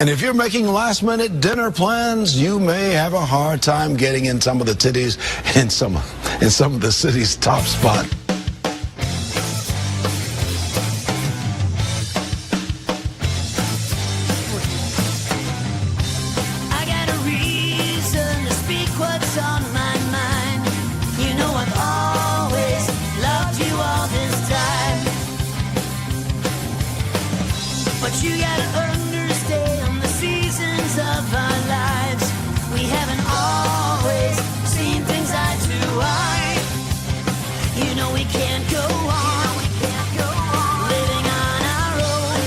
And if you're making last-minute dinner plans, you may have a hard time getting in some of the titties in some of the city's top spot. I got a reason to speak what's on my mind. You know I've always loved you all this time, but you gotta understand the seasons of our lives. We haven't always seen things eye to eye. You know we can't go on living on our own.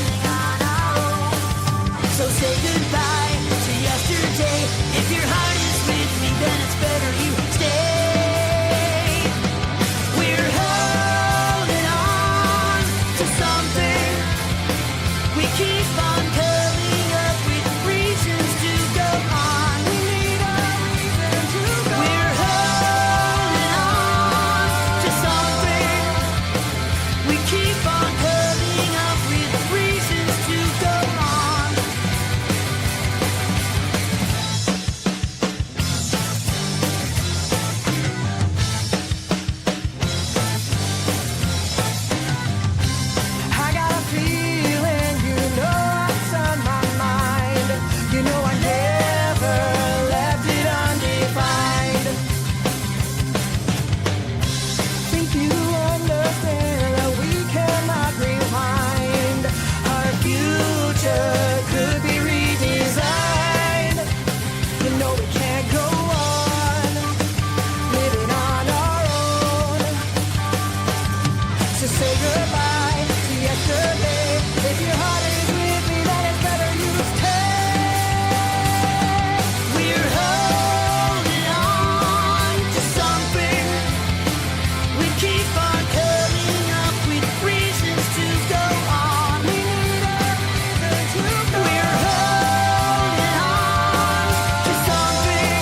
So say goodbye to yesterday. If your heart is with me, then it's better you stay. We're holding on to something. We keep on coming up with reasons to go on. We need a reason to go on. We're holding on to something. We keep on coming up with reasons to go on. I got a feeling, you know what's on my mind. You know I never left it undefined. Think you understand that we cannot rewind. Our future could be redesigned. You know we can't go on living on our own. So say goodbye to yesterday. If your heart is with me, then it's better you stay. We're holding on to something. We keep on coming up with reasons to go on. We need a reason to go on. We're holding on to something.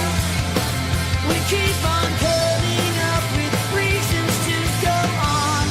We keep on coming up with reasons to go on.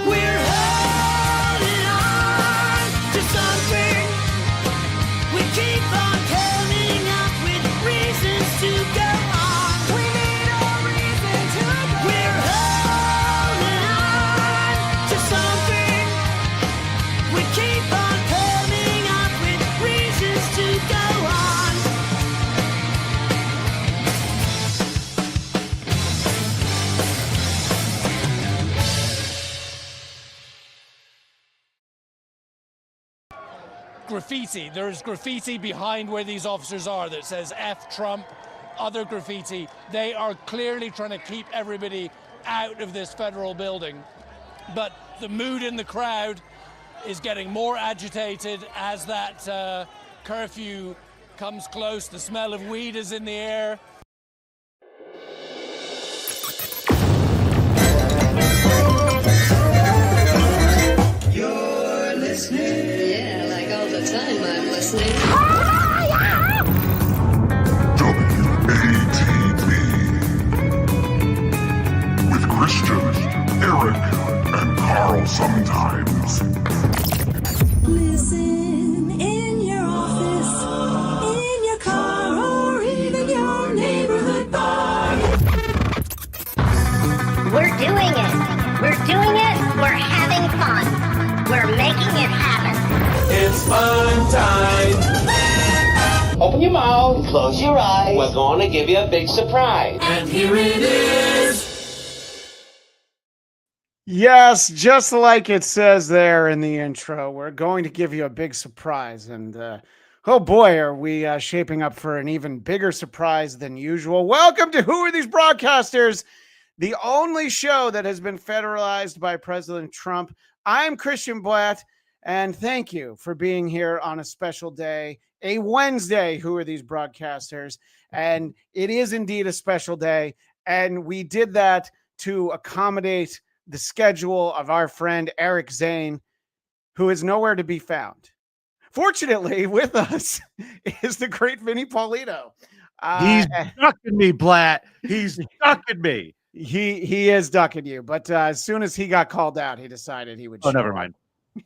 We're holding on to something. We keep on coming up with reasons to go on. We need a reason to go on. We're holding on to something. We keep on coming up with reasons to go on. Graffiti. There's graffiti behind where these officers are that says F Trump, other graffiti. They are clearly trying to keep everybody out of this federal building. But the mood in the crowd is getting more agitated as that curfew comes close. The smell of weed is in the air. You're listening. Yeah, like all the time I'm listening. WATB with Christian, Eric, and Carl sometimes. Listen in your office, in your car, or even your neighborhood bar. We're doing it. We're doing it. We're having fun. We're making it happen. It's fun time. Open your mouth, close your eyes. We're going to give you a big surprise. And here it is. Yes, just like it says there in the intro, we're going to give you a big surprise. And oh boy, are we shaping up for an even bigger surprise than usual. Welcome to Who Are These Broadcasters, the only show that has been federalized by President Trump. I'm Christian Bladt, and thank you for being here on a special day, a Wednesday. Who Are These Broadcasters? And it is indeed a special day. And we did that to accommodate the schedule of our friend Eric Zane, who is nowhere to be found. Fortunately, with us is the great Vinnie Paulino. He's ducking me, Blatt. He's ducking me. He is ducking you, but as soon as he got called out, he decided he would. Oh, never mind.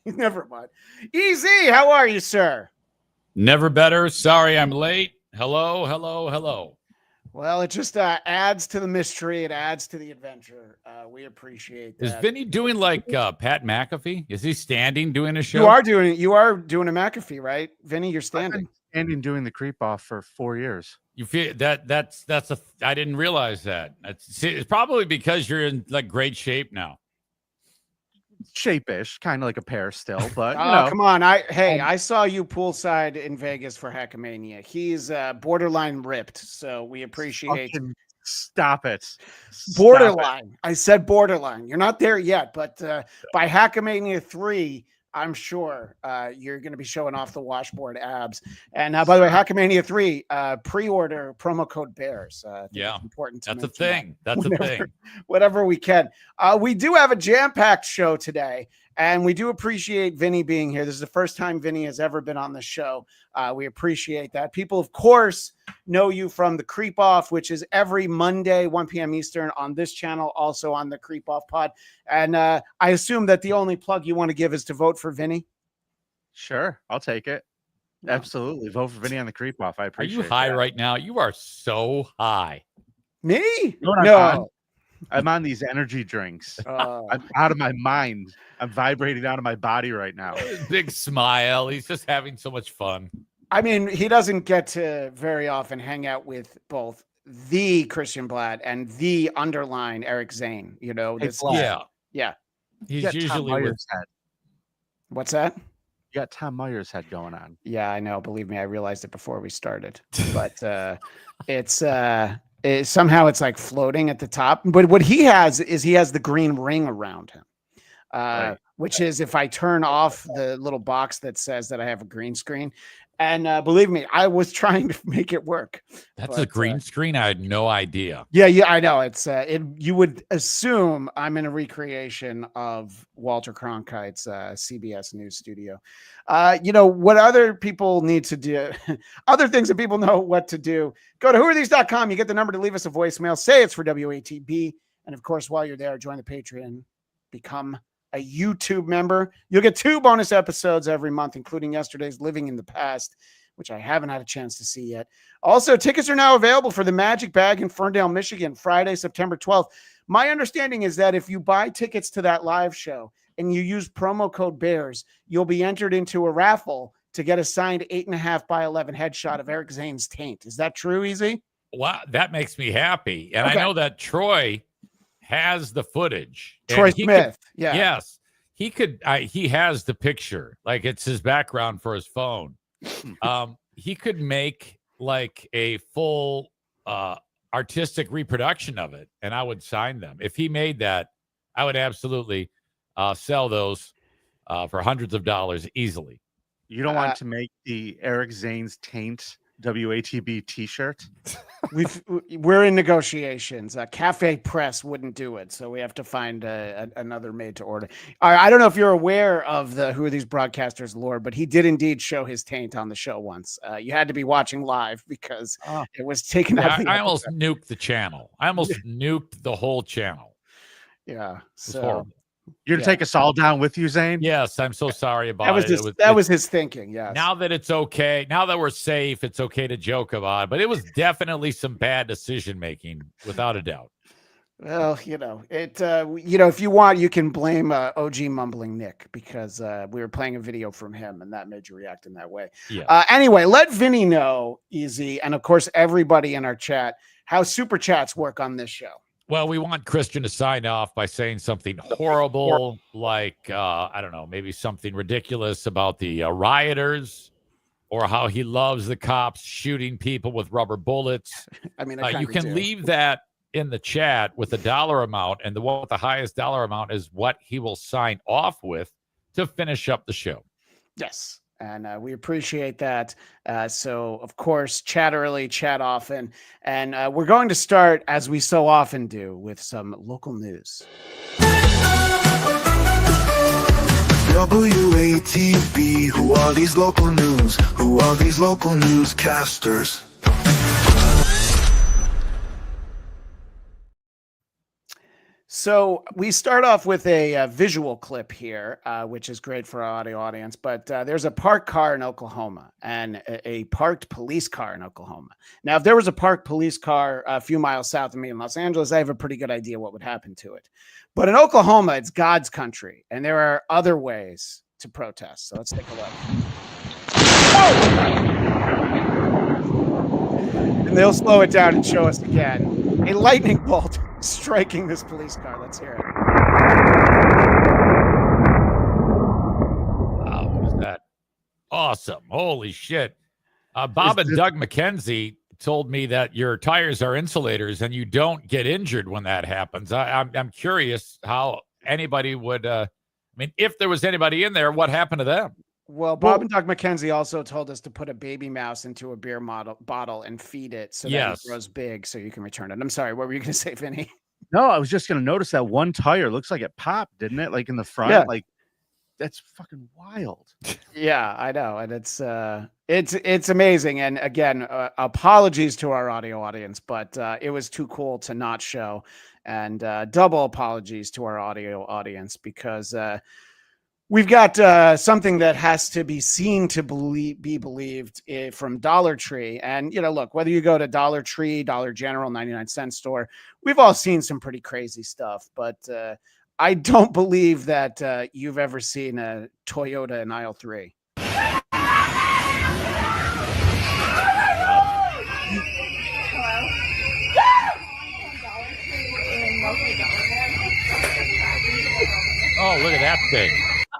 Never mind. Easy, how are you, sir? Never better. Sorry I'm late. Hello, hello, hello. Well, it just adds to the mystery. It adds to the adventure. We appreciate that. Is Vinny doing like Pat McAfee? Is he standing doing a show? You are doing a McAfee, right? Vinny, you're standing. Standing doing the creep off for 4 years. You feel that's I didn't realize that. It's probably because you're in like great shape now. Shape-ish, kind of like a pear still, but come on. I saw you poolside in Vegas for Hackamania. He's borderline ripped, so we appreciate. Stop it. Borderline. I said borderline. You're not there yet, but by Hackamania 3, I'm sure you're going to be showing off the washboard abs. And by the way, Hackamania 3, pre-order promo code BEARS. Yeah, it's important to that's a thing. That's a thing. Whatever we can. We do have a jam-packed show today, and we do appreciate Vinny being here. This is the first time Vinny has ever been on the show. We appreciate that. People, of course, know you from the Creep Off, which is every Monday, 1 p.m. Eastern on this channel, also on the Creep Off pod. And I assume that the only plug you want to give is to vote for Vinny. Sure, I'll take it. No. Absolutely. Vote for Vinny on the Creep Off. I appreciate it. Are you high right now? You are so high. Me? No. I'm on these energy drinks. I'm out of my mind. I'm vibrating out of my body right now. Big smile. He's just having so much fun. I mean, he doesn't get to very often hang out with both the Christian Bladt and the underline Eric Zane. You know, this. Yeah. He's usually with. What's that? You got Tom Meyer's head going on. Yeah, I know. Believe me, I realized it before we started. But somehow it's like floating at the top. But what he has is he has the green ring around him. Right. Which is if I turn off the little box that says that I have a green screen. And believe me, I was trying to make it work. That's a green screen? I had no idea. Yeah, I know. It's you would assume I'm in a recreation of Walter Cronkite's CBS News studio. What other people need to do, other things that people know what to do, go to whoarethese.com. You get the number to leave us a voicemail. Say it's for WATB. And of course, while you're there, join the Patreon, become a YouTube member. You'll get 2 bonus episodes every month, including yesterday's Living in the Past, which I haven't had a chance to see yet. Also, tickets are now available for the Magic Bag in Ferndale, Michigan, Friday, September 12th. My understanding is that if you buy tickets to that live show and you use promo code BEARS, you'll be entered into a raffle to get a signed 8.5 by 11 headshot of Eric Zane's taint. Is that true, Easy? Wow, that makes me happy. And okay. I know that Troy has the footage. Troy Smith. Yes. He could, he has the picture. Like it's his background for his phone. He could make like a full artistic reproduction of it. And I would sign them. If he made that, I would absolutely sell those for hundreds of dollars easily. You don't want to make the Eric Zane's taint WATB t-shirt? We're in negotiations. Cafe Press wouldn't do it, so we have to find another made to order. I don't know if you're aware of the Who Are These Broadcasters lore, but he did indeed show his taint on the show once. You had to be watching live because it was taken out. I almost nuked the channel. I almost nuked the whole channel. Yeah, so horrible. You're going to take us all down with you, Zane? Yes, I'm so sorry about it. That was his thinking, yes. Now that it's okay, now that we're safe, it's okay to joke about it. But it was definitely some bad decision-making, without a doubt. Well, if you want, you can blame OG Mumbling Nick because we were playing a video from him, and that made you react in that way. Yeah. Anyway, let Vinny know, Easy, and of course, everybody in our chat, how Super Chats work on this show. Well, we want Christian to sign off by saying something horrible, like, I don't know, maybe something ridiculous about the rioters or how he loves the cops shooting people with rubber bullets. I mean, you can leave that in the chat with a dollar amount, and the one with the highest dollar amount is what he will sign off with to finish up the show. Yes. and we appreciate that. So, of course, chat early, chat often. And we're going to start, as we so often do, with some local news. WATB, who are these local news? Who are these local newscasters? So we start off with a visual clip here, which is great for our audio audience. But there's a parked car in Oklahoma and a parked police car in Oklahoma. Now, if there was a parked police car a few miles south of me in Los Angeles, I have a pretty good idea what would happen to it. But in Oklahoma, it's God's country, and there are other ways to protest. So let's take a look. And they'll slow it down and show us again. A lightning bolt striking this police car. Let's hear it. Wow, what is that? Awesome. Holy shit. Bob and Doug McKenzie told me that your tires are insulators and you don't get injured when that happens. I'm curious how anybody would, if there was anybody in there, what happened to them? Well, Bob and Doug McKenzie also told us to put a baby mouse into a beer bottle and feed it so that it grows big so you can return it. I'm sorry, what were you going to say, Vinny? No, I was just going to notice that one tire looks like it popped, didn't it? Like in the front, like that's fucking wild. Yeah, I know. And it's amazing. And again, apologies to our audio audience, but it was too cool to not show. And double apologies to our audio audience because we've got something that has to be seen to be believed from Dollar Tree. And, look, whether you go to Dollar Tree, Dollar General, 99-cent store, we've all seen some pretty crazy stuff. But I don't believe that you've ever seen a Toyota in aisle 3. Oh, look at that thing.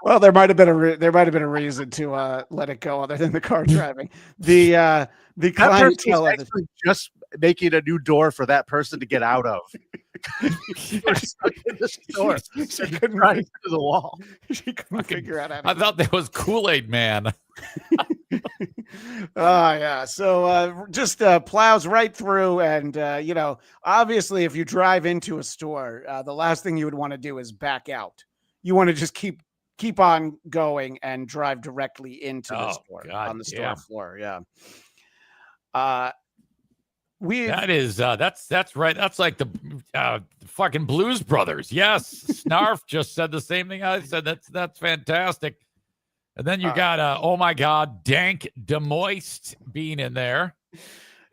Well, there might have been a reason to let it go other than the car driving. The clientele of just making a new door for that person to get out of. She was stuck in the store. She couldn't run through the wall. She couldn't figure out how to. I thought that was Kool-Aid Man. Yeah. So just plows right through, and obviously, if you drive into a store, the last thing you would want to do is back out. You want to just keep on going and drive directly into the store on the store floor. Yeah. That's right. That's like the fucking Blues Brothers. Yes. Snarf just said the same thing I said. That's fantastic. And then you got oh my God, Dank DeMoist being in there.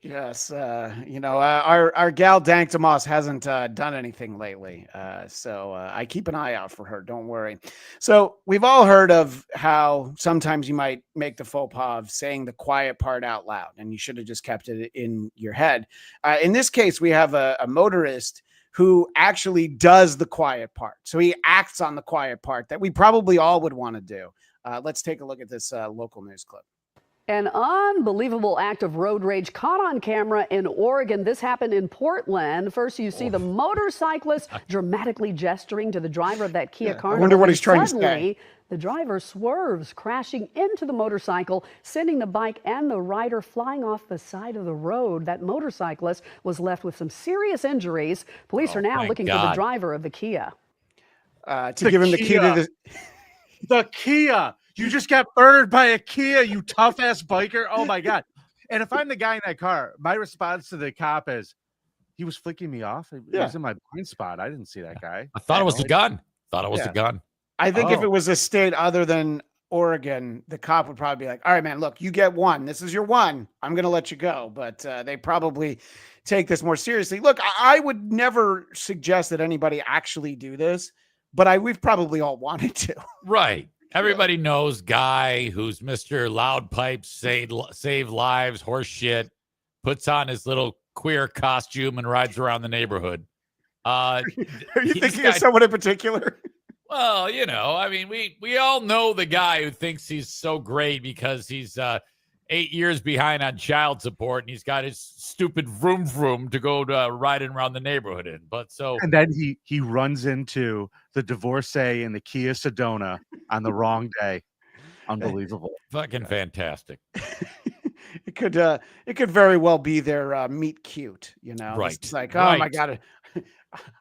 Yes, our gal Dank DeMoss hasn't done anything lately, so I keep an eye out for her. Don't worry. So we've all heard of how sometimes you might make the faux pas of saying the quiet part out loud, and you should have just kept it in your head. In this case, we have a motorist who actually does the quiet part. So he acts on the quiet part that we probably all would want to do. Let's take a look at this local news clip. An unbelievable act of road rage caught on camera in Oregon. This happened in Portland. First, you see the motorcyclist dramatically gesturing to the driver of that Kia Carnival. I wonder what he's trying to say. The driver swerves, crashing into the motorcycle, sending the bike and the rider flying off the side of the road. That motorcyclist was left with some serious injuries. Police are now looking for the driver of the Kia. To give him the key to the Kia. You just got murdered by a Kia, you tough ass biker. Oh my God. And if I'm the guy in that car, my response to the cop is, he was flicking me off. He was in my blind spot. I didn't see that guy. I thought it was a gun. A gun. I think if it was a state other than Oregon, the cop would probably be like, all right, man, look, you get one. This is your one. I'm going to let you go. But they probably take this more seriously. Look, I would never suggest that anybody actually do this, but we've probably all wanted to. Right. Everybody knows Guy, who's Mr. Loud Pipes, save lives, horse shit, puts on his little queer costume and rides around the neighborhood. Are you thinking of someone in particular? Well, we all know the guy who thinks he's so great because he's 8 years behind on child support and he's got his stupid vroom to go riding around the neighborhood in. And then he runs into the divorcee in the Kia Sedona on the wrong day. Unbelievable. Fucking fantastic. It could very well be their meet cute, you know. Right. It's like, oh my God,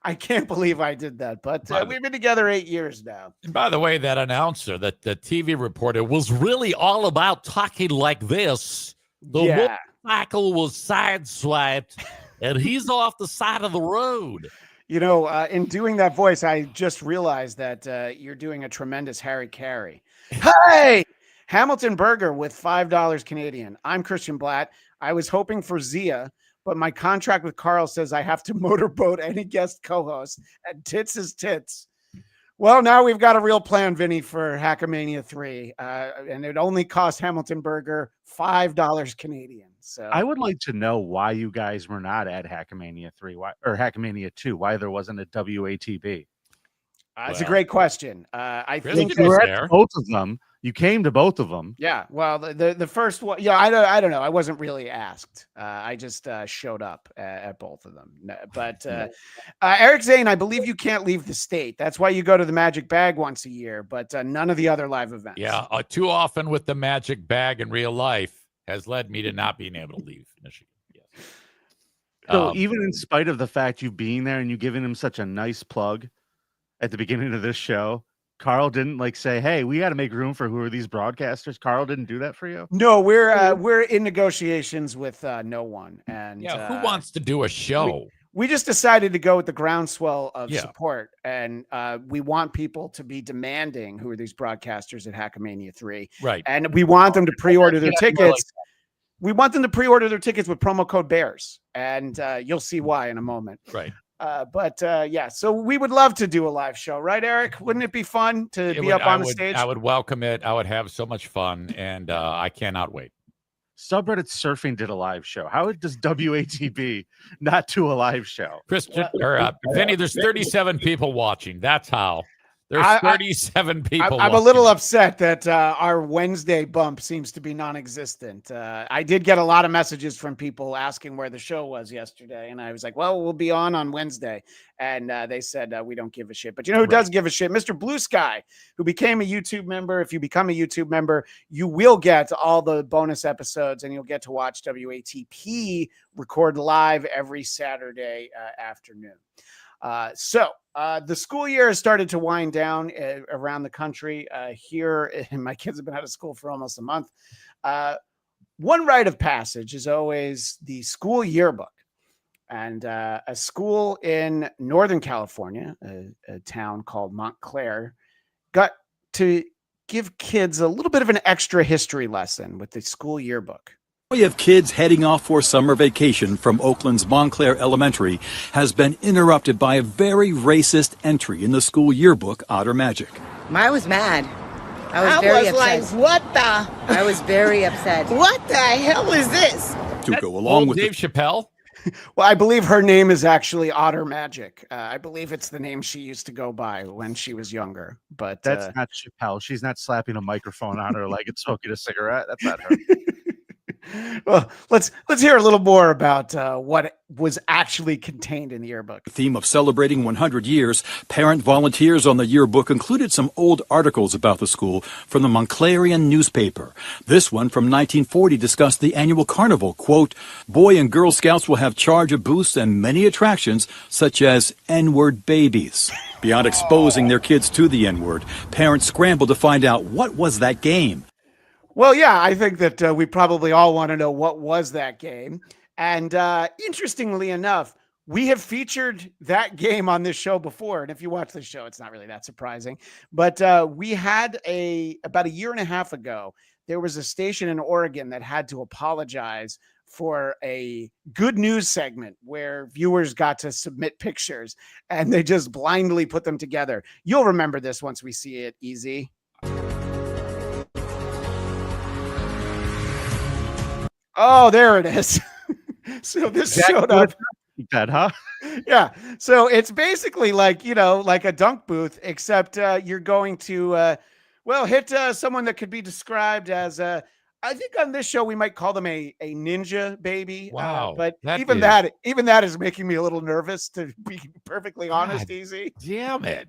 I can't believe I did that. But we've been together 8 years now. And by the way, that announcer, that the TV reporter, was really all about talking like this. The motorcycle was sideswiped, and he's off the side of the road. You know, in doing that voice, I just realized that you're doing a tremendous Harry Carey. Hey! Hamilton Burger with $5 Canadian. I'm Christian Bladt. I was hoping for Zia, but my contract with Carl says I have to motorboat any guest co-host, and tits is tits. Well, now we've got a real plan, Vinny, for Hackamania 3, and it only cost Hamilton Burger $5 Canadian. So I would like to know why you guys were not at Hackamania 3 or Hackamania 2, why there wasn't a WATB. It's a great question. I think you were at both of them. You came to both of them. Yeah. Well, the first one, yeah, I don't know. I wasn't really asked. I just showed up at both of them. But Eric Zane, I believe you can't leave the state. That's why you go to the Magic Bag once a year, but none of the other live events. Yeah. Too often with the Magic Bag in real life has led me to not being able to leave Michigan. Yes. So even in spite of the fact you being there and you giving him such a nice plug at the beginning of this show, Carl didn't say, hey, we got to make room for who are these broadcasters. Carl didn't do that for you? No, we're in negotiations with no one. And who wants to do a show? We just decided to go with the groundswell of support. And we want people to be demanding who are these broadcasters at Hackamania 3. Right. And we want them to pre-order their tickets. We want them to pre-order their tickets with promo code BEARS. And you'll see why in a moment. Right. So we would love to do a live show, right, Eric? Wouldn't it be fun to be up on the stage? I would welcome it. I would have so much fun, and I cannot wait. Subreddit Surfing did a live show. How does WATB not do a live show? Christian or Vinny, there's 37 people watching. That's how. There's 37 people. I'm a little upset that our Wednesday bump seems to be non-existent. I did get a lot of messages from people asking where the show was yesterday, and I was like, well, we'll be on Wednesday. And they said, we don't give a shit. But you know who does give a shit? Mr. Blue Sky, who became a YouTube member. If you become a YouTube member, you will get all the bonus episodes, and you'll get to watch WATP record live every Saturday afternoon. The school year has started to wind down around the country. Here, my kids have been out of school for almost a month. One rite of passage is always the school yearbook. And a school in Northern California, a town called Montclair, got to give kids a little bit of an extra history lesson with the school yearbook. The story of kids heading off for summer vacation from Oakland's Montclair Elementary has been interrupted by a very racist entry in the school yearbook, Otter Magic. I was mad. I was very upset. Like, what the? I was very upset. What the hell is this? To go along with Dave Chappelle. Well, I believe her name is actually Otter Magic. I believe it's the name she used to go by when she was younger. But that's not Chappelle. She's not slapping a microphone on her like it's smoking a cigarette. That's not her. Well, let's hear a little more about what was actually contained in the yearbook. The theme of celebrating 100 years, parent volunteers on the yearbook included some old articles about the school from the Montclarian newspaper. This one from 1940 discussed the annual carnival. Quote, Boy and Girl Scouts will have charge of booths and many attractions, such as N-word babies. Beyond exposing their kids to the N-word, parents scrambled to find out what was that game. Well, yeah, I think that we probably all want to know what was that game. And interestingly enough, we have featured that game on this show before. And if you watch the show, it's not really that surprising. But we had about a year and a half ago, there was a station in Oregon that had to apologize for a good news segment where viewers got to submit pictures and they just blindly put them together. You'll remember this once we see it, Easy. Oh, there it is. So this showed up. That, huh? Yeah. So it's basically like, like a dunk booth, except you're going to, hit someone that could be described as, I think on this show, we might call them a ninja baby. Wow. But even that is making me a little nervous, to be perfectly honest, Easy. Damn it.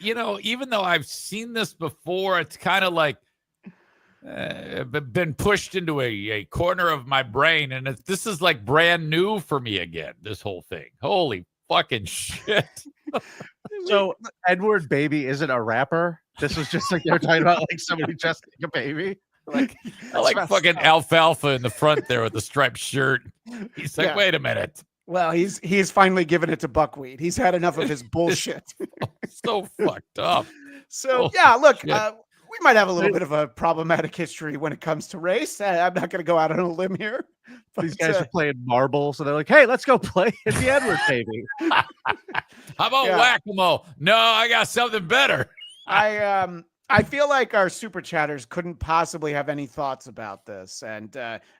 Even though I've seen this before, it's kind of like, been pushed into a corner of my brain, and this is like brand new for me again. This whole thing, holy fucking shit! So Edward Baby isn't a rapper. This was just like they were talking about, like somebody dressed like a baby. Like I like fucking alfalfa in the front there with the striped shirt. He's like, wait a minute. Well, he's finally given it to buckwheat. He's had enough of his bullshit. So fucked up. So look, we might have a little bit of a problematic history when it comes to race. I'm not going to go out on a limb here. But, these guys are playing marble, so they're like, "Hey, let's go play at the Edward Baby." How about whack-a-mole? No, I got something better. I feel like our super chatters couldn't possibly have any thoughts about this. And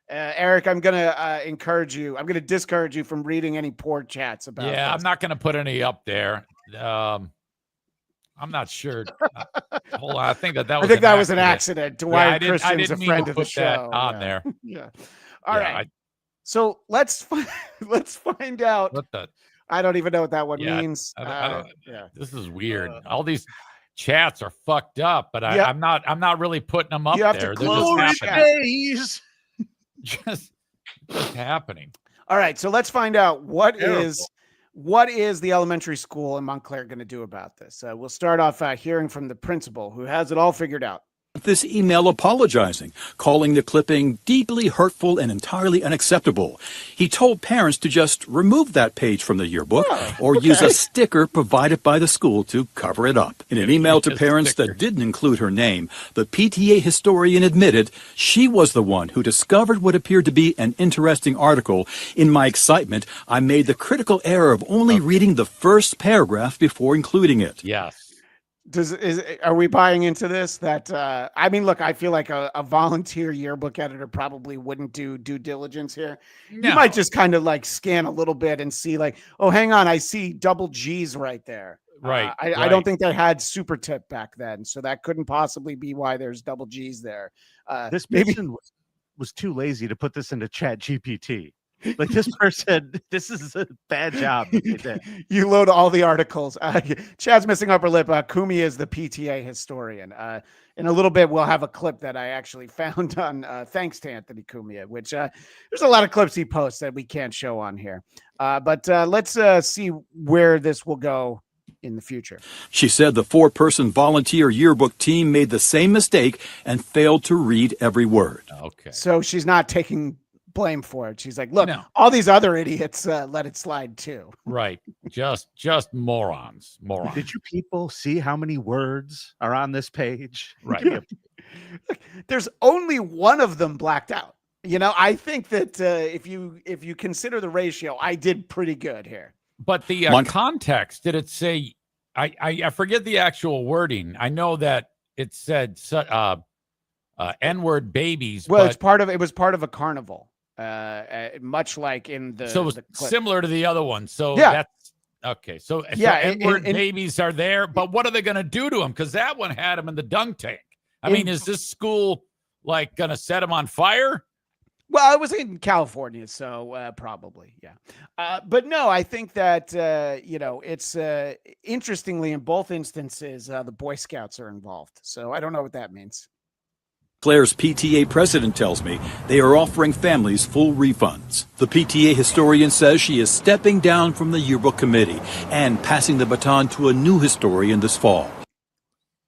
Eric, I'm going to encourage you. I'm going to discourage you from reading any poor chats about this. I'm not going to put any up there. I'm not sure. Hold on. I think that was an accident. Dwight Christian's a friend of the show. That on there. Yeah. All right. So let's find out. What the? I don't even know what that one means. This is weird. All these chats are fucked up, but I'm not really putting them up there. They're just happening. just happening. All right, so let's find out what is the elementary school in Montclair going to do about this. We'll start off hearing from the principal, who has it all figured out. This email apologizing, calling the clipping deeply hurtful and entirely unacceptable. He told parents to just remove that page from the yearbook or use a sticker provided by the school to cover it up. In an email to parents that didn't include her name, the PTA historian admitted she was the one who discovered what appeared to be an interesting article. In my excitement, I made the critical error of only reading the first paragraph before including it. Yes. Are we buying into this? That I mean, look, I feel like a volunteer yearbook editor probably wouldn't do due diligence here. No. You might just kind of like scan a little bit and see like, oh, hang on, I see double G's right there. Right. I don't think they had super tip back then, so that couldn't possibly be why there's double G's there. This person was too lazy to put this into Chat GPT. Like this person, this is a bad job. You load all the articles. Chad's missing upper lip. Kumi is the PTA historian. In a little bit, we'll have a clip that I actually found on thanks to Anthony Cumia, which there's a lot of clips he posts that we can't show on here. But let's see where this will go in the future. She said the 4-person volunteer yearbook team made the same mistake and failed to read every word. Okay. So she's not taking blame for it. She's like, look, all these other idiots let it slide too. Right. Just morons. Did you people see how many words are on this page? Right. Look, there's only one of them blacked out. You know, I think that if you consider the ratio, I did pretty good here. But the context, did it say, I forget the actual wording. I know that it said N-word babies. Well, it was part of a carnival. Much like in the it was similar to the other one. So that's okay. So N-word babies are there, but what are they going to do to them? Because that one had them in the dunk tank. I mean, is this school like going to set them on fire? Well, I was in California, so probably, yeah. But no, I think that it's interestingly in both instances the Boy Scouts are involved. So I don't know what that means. Claire's PTA president tells me they are offering families full refunds. The PTA historian says she is stepping down from the yearbook committee and passing the baton to a new historian this fall.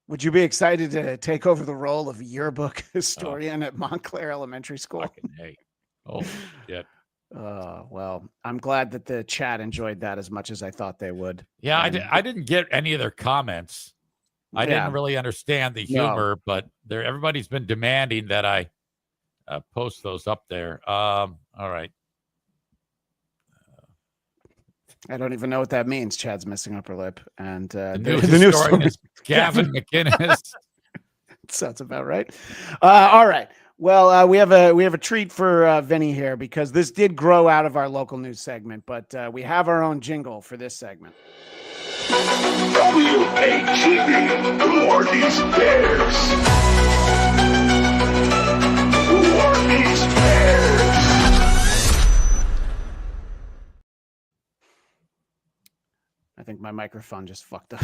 Would you be excited to take over the role of yearbook historian at Montclair Elementary School? Hey. Oh, shit. Well, I'm glad that the chat enjoyed that as much as I thought they would. Yeah, I didn't get any of their comments. I didn't really understand the humor, but everybody's been demanding that I post those up there. All right. I don't even know what that means. Chad's missing upper lip, and the new story is Gavin McInnes. Sounds about right. All right. Well, we have a treat for Vinny here because this did grow out of our local news segment, but we have our own jingle for this segment. WATV, who are these bears? Who are these bears? I think my microphone just fucked up.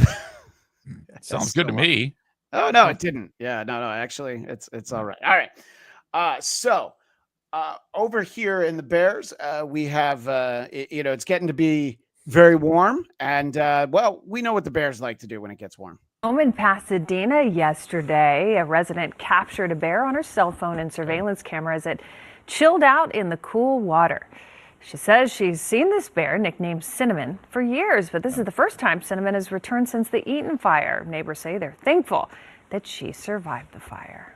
Sounds good to me. Oh no, it didn't. Yeah, no. Actually, it's all right. All right. So over here in the Bears, we have it's getting to be very warm, and well, we know what the Bears like to do when it gets warm. Home in Pasadena yesterday, a resident captured a bear on her cell phone and surveillance camera as it chilled out in the cool water. She says she's seen this bear, nicknamed Cinnamon, for years, but this is the first time Cinnamon has returned since the Eaton fire. Neighbors say they're thankful that she survived the fire.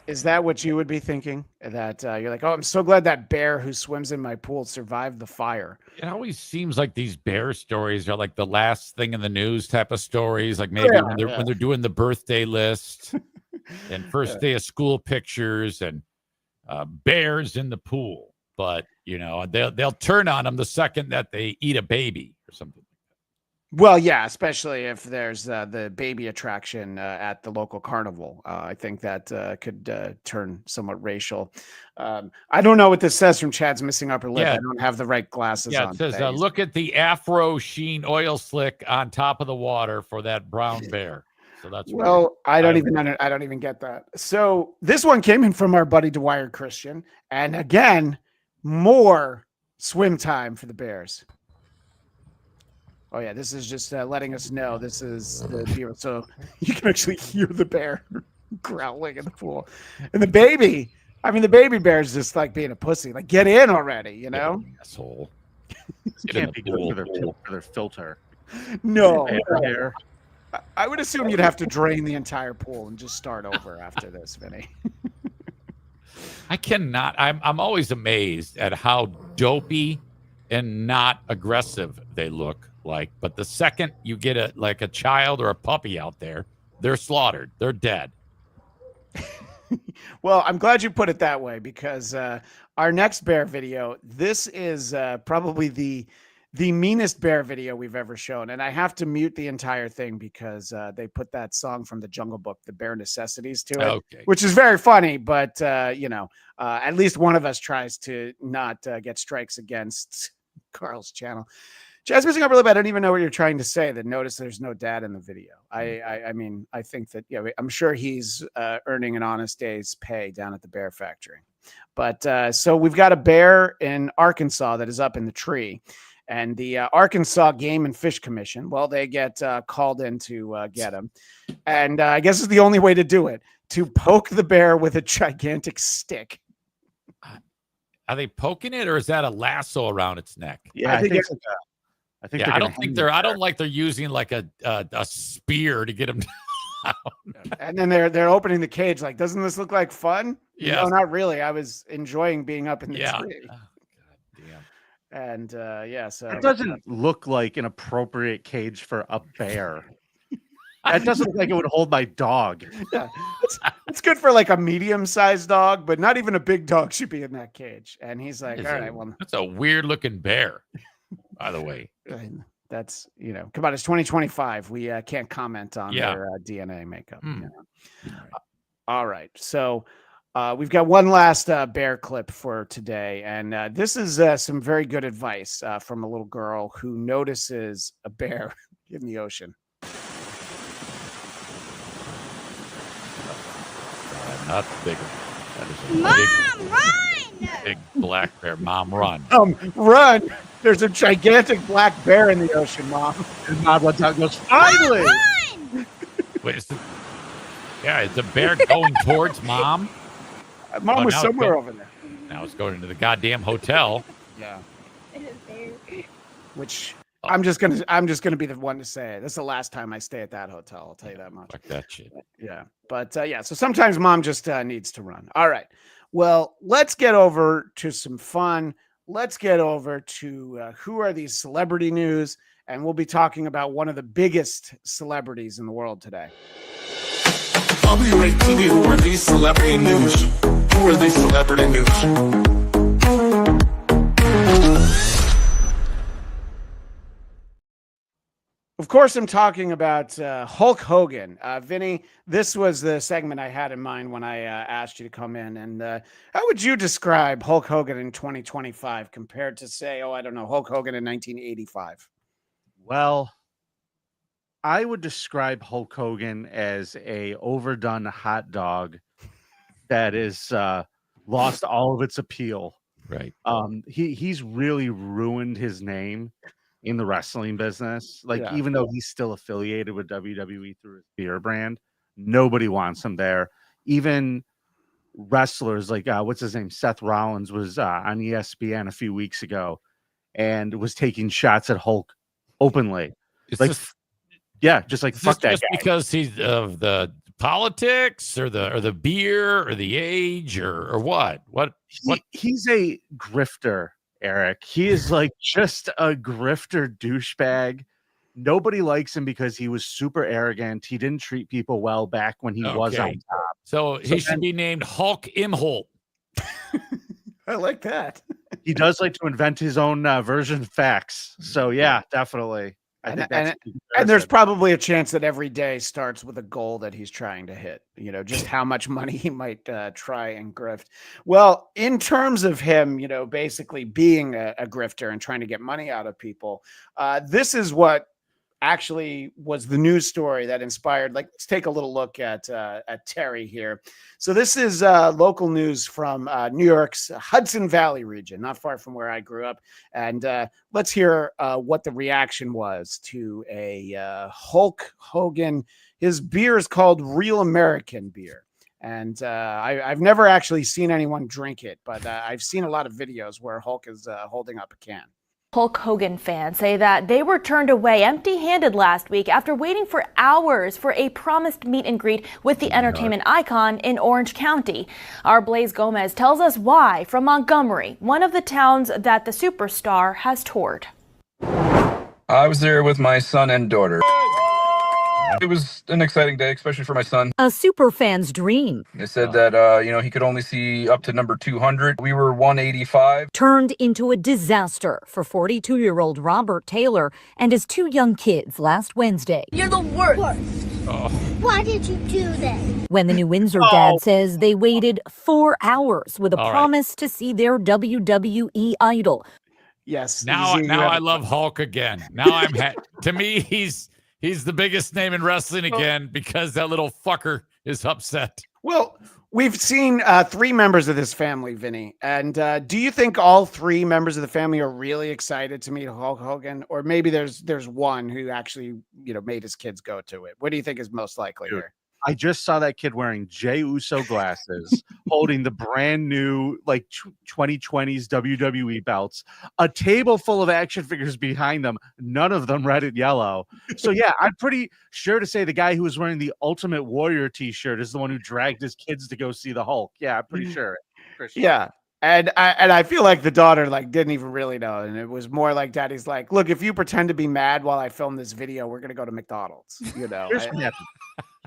Is that what you would be thinking? That you're like, oh, I'm so glad that bear who swims in my pool survived the fire. It always seems like these bear stories are like the last thing in the news type of stories. Like maybe when they're doing the birthday list and first day of school pictures and bears in the pool. But they'll turn on them the second that they eat a baby or something. Well, yeah, especially if there's the baby attraction at the local carnival. I think that could turn somewhat racial. I don't know what this says from Chad's missing upper lip. Yeah. I don't have the right glasses on. Yeah, it says, look at the afro sheen oil slick on top of the water for that brown bear. So that's I don't even get that. So this one came in from our buddy Dwyer Christian, and again, more swim time for the Bears. Oh yeah, this is just letting us know this is the deal. So you can actually hear the bear growling in the pool, and the baby bear is just like being a pussy. Like, get in already, Yeah, asshole. It can't be good for their filter. No. I would assume you'd have to drain the entire pool and just start over after this, Vinny. I cannot. I'm always amazed at how dopey and not aggressive they look like. But the second you get a child or a puppy out there, they're slaughtered. They're dead. Well, I'm glad you put it that way, because our next bear video, this is probably the meanest bear video we've ever shown. And I have to mute the entire thing because they put that song from the Jungle Book, The Bear Necessities, to it, which is very funny. But, at least one of us tries to not get strikes against Carl's channel. Chad's missing upper lip. I don't even know what you're trying to say. That notice there's no dad in the video. I mean, I think that, I'm sure he's earning an honest day's pay down at the bear factory. But so we've got a bear in Arkansas that is up in the tree. And the Arkansas Game and Fish Commission, well, they get called in to get him. And I guess it's the only way to do it, to poke the bear with a gigantic stick. Are they poking it, or is that a lasso around its neck? Yeah, I think I don't think they're. I don't like they're using like a spear to get him down. And then they're opening the cage. Like, doesn't this look like fun? Yeah. No, not really. I was enjoying being up in the tree. Oh, God damn. And so it doesn't look like an appropriate cage for a bear. That doesn't look like it would hold my dog. Yeah, it's good for like a medium-sized dog, but not even a big dog should be in that cage. And he's like, all right, well, that's a weird-looking bear, by the way. That's come on, it's 2025. We can't comment on their DNA makeup. All right, so we've got one last bear clip for today, and this is some very good advice from a little girl who notices a bear in the ocean. Not the big one. Mom, run! Big black bear. Mom, run. Run! There's a gigantic black bear in the ocean, Mom. And Mom runs out and goes, finally! Mom, Wait, is the bear going towards Mom? Mom was somewhere over there. Now it's going into the goddamn hotel. Yeah. Which I'm just gonna be the one to say it. This is the last time I stay at that hotel. I'll tell you that much. Fuck that shit. Yeah, but so sometimes Mom just needs to run. All right. Well, let's get over to some fun. Let's get over to who are these celebrity news, and we'll be talking about one of the biggest celebrities in the world today. I'll be right to you. Who are these celebrity news? Who are these celebrity news? Of course, I'm talking about Hulk Hogan. Vinny, this was the segment I had in mind when I asked you to come in. And how would you describe Hulk Hogan in 2025 compared to, say, Hulk Hogan in 1985? Well, I would describe Hulk Hogan as a overdone hot dog that is lost all of its appeal. Right. He's really ruined his name in the wrestling business. Like, Yeah. even though he's still affiliated with WWE through his beer brand, nobody wants him there. Even wrestlers like what's his name? Seth Rollins was on ESPN a few weeks ago and was taking shots at Hulk openly. It's like, just, just like it's fuck that just guy. because he's of the politics or the beer or the age or what? What He's a grifter, Eric. He is like just a grifter douchebag. Nobody likes him because he was super arrogant. He didn't treat people well back when he was on top. So he should be named Hulk Imholt. I like that. He does like to invent his own version of facts. So yeah, definitely. I think that's and there's probably a chance that every day starts with a goal that he's trying to hit, just how much money he might try and grift. Well, in terms of him, basically being a grifter and trying to get money out of people, this is what actually was the news story that inspired. Let's take a little look at Terry here. So this is local news from New York's Hudson Valley region, not far from where I grew up. And let's hear what the reaction was to a Hulk Hogan. His beer is called Real American Beer. And I've never actually seen anyone drink it, but I've seen a lot of videos where Hulk is holding up a can. Hulk Hogan fans say that they were turned away empty-handed last week after waiting for hours for a promised meet and greet with the entertainment icon in Orange County. Our Blaze Gomez tells us why from Montgomery, one of the towns that the superstar has toured. I was there with my son and daughter. It was an exciting day, especially for my son. A super fan's dream. They said that, he could only see up to number 200. We were 185. Turned into a disaster for 42-year-old Robert Taylor and his two young kids last Wednesday. You're the worst. Why did you do that? When the New Windsor dad says they waited 4 hours with a All right. promise to see their WWE idol. Yes. Now I love Hulk again. Now to me, he's the biggest name in wrestling again because that little fucker is upset. Well, we've seen 3 members of this family, Vinny. And do you think all 3 members of the family are really excited to meet Hulk Hogan? Or maybe there's one who actually, made his kids go to it. What do you think is most likely here? I just saw that kid wearing Jey Uso glasses, holding the brand new 2020s WWE belts, a table full of action figures behind them, none of them red and yellow. So yeah, I'm pretty sure to say the guy who was wearing the Ultimate Warrior t-shirt is the one who dragged his kids to go see the Hulk. Yeah, I'm pretty sure. Yeah. And I feel like the daughter didn't even really know. And it was more like daddy's like, look, if you pretend to be mad while I film this video, we're going to go to McDonald's, Here's what happened.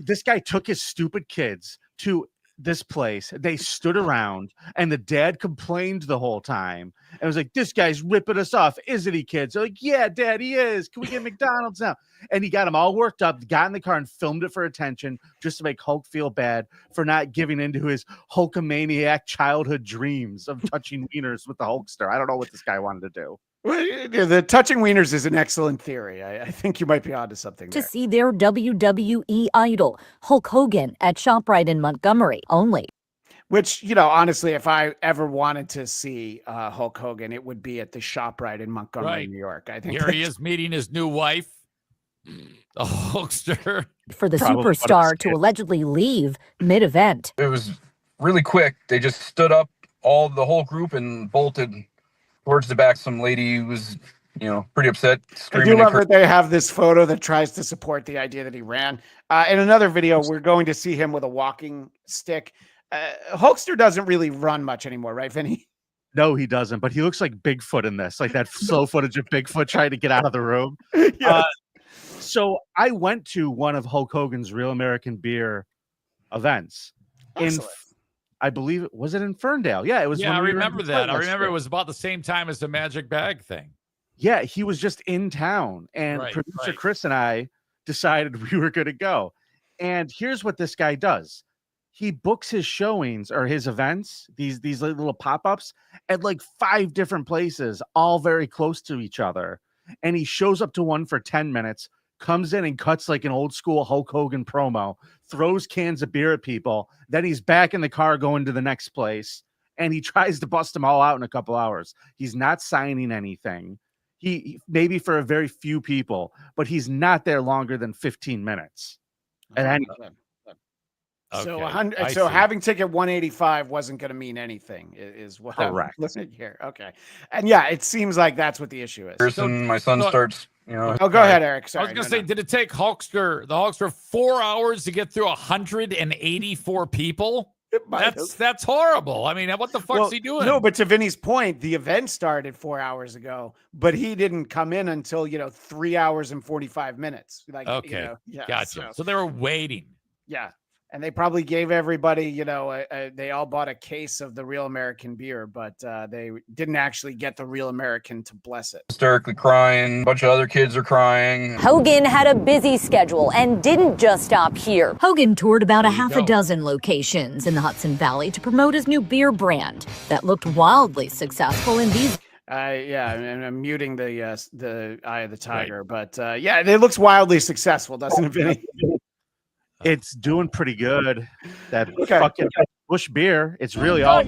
This guy took his stupid kids to this place. They stood around and the dad complained the whole time. And was like, this guy's ripping us off, isn't he, kids? They're like, yeah, dad, he is. Can we get McDonald's now? And he got them all worked up, got in the car and filmed it for attention just to make Hulk feel bad for not giving into his Hulkamaniac childhood dreams of touching wieners with the Hulkster. I don't know what this guy wanted to do. Well, the touching wieners is an excellent theory. I think you might be onto something To there. see their WWE idol, Hulk Hogan, at ShopRite in Montgomery only. Which, honestly, if I ever wanted to see Hulk Hogan, it would be at the ShopRite in Montgomery, New York. I think Here he is meeting his new wife, the Hulkster. For the superstar to allegedly leave mid-event. It was really quick. They just stood up, the whole group, and bolted towards the back. Some lady was, pretty upset, I screaming. do love that they have this photo that tries to support the idea that he ran. In another video, we're going to see him with a walking stick. Hulkster doesn't really run much anymore, right, Vinny? No, he doesn't. But he looks like Bigfoot in this, like that slow footage of Bigfoot trying to get out of the room. Yes. So I went to one of Hulk Hogan's Real American Beer events. I believe was it in Ferndale? Yeah, it was. Yeah, I remember that. I remember it it was about the same time as the Magic Bag thing. Yeah, he was just in town, and producer Chris and I decided we were going to go. And here's what this guy does: he books his showings or his events, these little pop-ups, at 5 different places, all very close to each other. And he shows up to one for 10 minutes, comes in and cuts like an old school Hulk Hogan promo, throws cans of beer at people. Then he's back in the car going to the next place, and he tries to bust them all out in a couple hours. He's not signing anything. He maybe for a very few people, but he's not there longer than 15 minutes. And So Okay, so see. having ticket 185 wasn't going to mean anything is what Correct. I'm listening here. Okay. And yeah, it seems like that's what the issue is. Person, my son starts, Oh, go ahead, Eric. Sorry. I was going to say, did it take the Hulkster 4 hours to get through 184 people? That's horrible. I mean, what the fuck's he doing? No, but to Vinny's point, the event started 4 hours ago, but he didn't come in until 3 hours and 45 minutes. Like, Okay, yeah, gotcha. So they were waiting. Yeah. And they probably gave everybody, they all bought a case of the Real American beer, but they didn't actually get the Real American to bless it. hysterically crying. A bunch of other kids are crying. Hogan had a busy schedule and didn't just stop here. Hogan toured about a half a dozen locations in the Hudson Valley to promote his new beer brand that looked wildly successful in these. Yeah, and I'm muting the Eye of the Tiger, but yeah, it looks wildly successful, doesn't it, Vinny? It's doing pretty good. That fucking Bush beer. It's really all.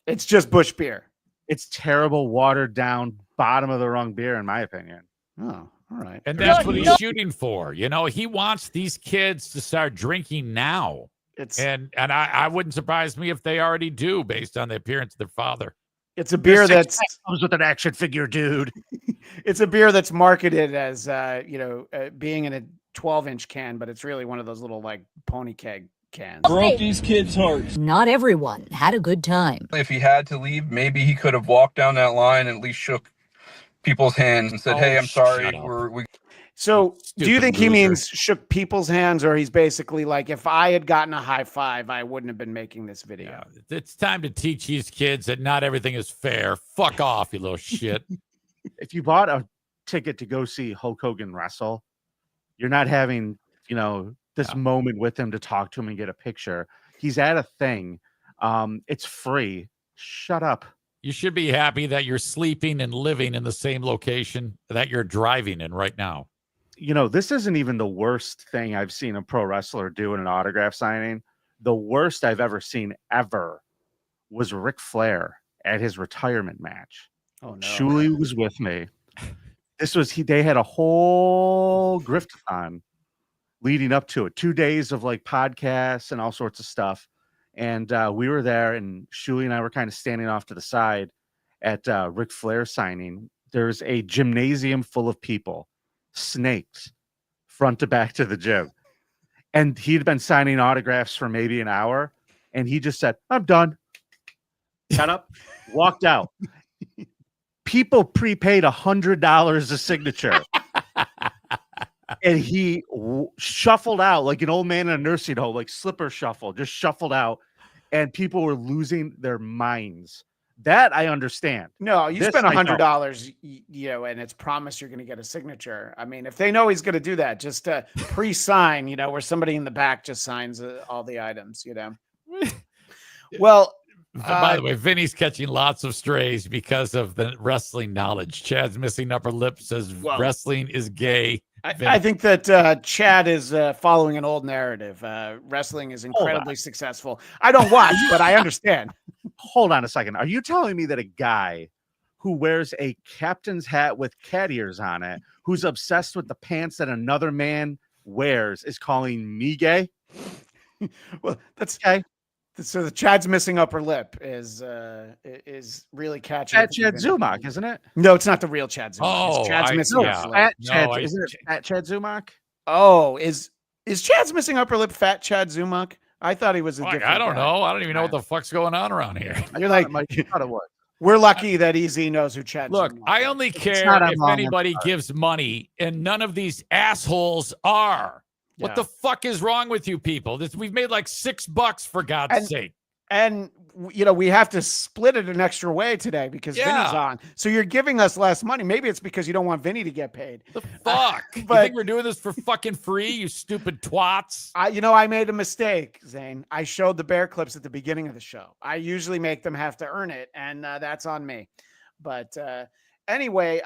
It's just Bush beer. It's terrible, watered down, bottom of the rung beer, in my opinion. Oh, all right. And that's what he's shooting for. He wants these kids to start drinking now. And I wouldn't surprise me if they already do, based on the appearance of their father. It's a beer that comes with an action figure, dude. It's a beer that's marketed as being in a 12-inch can, but it's really one of those little like pony keg cans. Broke these kids' hearts. Not everyone had a good time. If he had to leave, maybe he could have walked down that line and at least shook people's hands and said, "Hey, I'm sorry." So do you think he means shook people's hands, or he's basically like, if I had gotten a high five, I wouldn't have been making this video? Yeah, it's time to teach these kids that not everything is fair. Fuck off, you little shit. If you bought a ticket to go see Hulk Hogan wrestle, you're not having, this moment with him to talk to him and get a picture. He's at a thing. It's free. Shut up. You should be happy that you're sleeping and living in the same location that you're driving in right now. This isn't even the worst thing I've seen a pro wrestler do in an autograph signing. The worst I've ever seen ever was Ric Flair at his retirement match. Oh, no. Shuli was with me. They had a whole griftathon leading up to it. 2 days of like podcasts and all sorts of stuff. And we were there, and Shuli and I were kind of standing off to the side at Ric Flair signing. There's a gymnasium full of people, snaked front to back to the gym. And he'd been signing autographs for maybe an hour. And he just said, "I'm done." Got up, walked out. People prepaid $100 a signature. And he shuffled out like an old man in a nursing home, like slipper shuffle, just shuffled out. And people were losing their minds. That I understand. No, you spend $100, and it's promised you're going to get a signature. I mean, if they know he's going to do that, just pre-sign, where somebody in the back just signs all the items, Well, by the way, Vinny's catching lots of strays because of the wrestling knowledge. Chad's missing upper lip says wrestling is gay. I think that Chad is following an old narrative. Wrestling is incredibly successful. I don't watch, but I understand. Hold on a second. Are you telling me that a guy who wears a captain's hat with cat ears on it, who's obsessed with the pants that another man wears, is calling me gay? Well, that's okay. So the Chad's missing upper lip is really catchy. Chad Zumach, isn't it? No, it's not the real Chad Zumach. Oh, it's Chad's missing upper lip. Isn't it Fat Chad Zumach? Oh, is Chad's missing upper lip Fat Chad Zumach? I thought he was a different I don't guy. know. I don't even know what the fuck's going on around here. You're like, we're lucky that EZ knows who Chad Look, Zumach I only care if anybody gives money, and none of these assholes are. What the fuck is wrong with you people? We've made like $6 for God's sake. And we have to split it an extra way today because Vinny's on. So you're giving us less money. Maybe it's because you don't want Vinny to get paid. The fuck? You think we're doing this for fucking free, you stupid twats? I made a mistake, Zane. I showed the bear clips at the beginning of the show. I usually make them have to earn it, and that's on me. But anyway,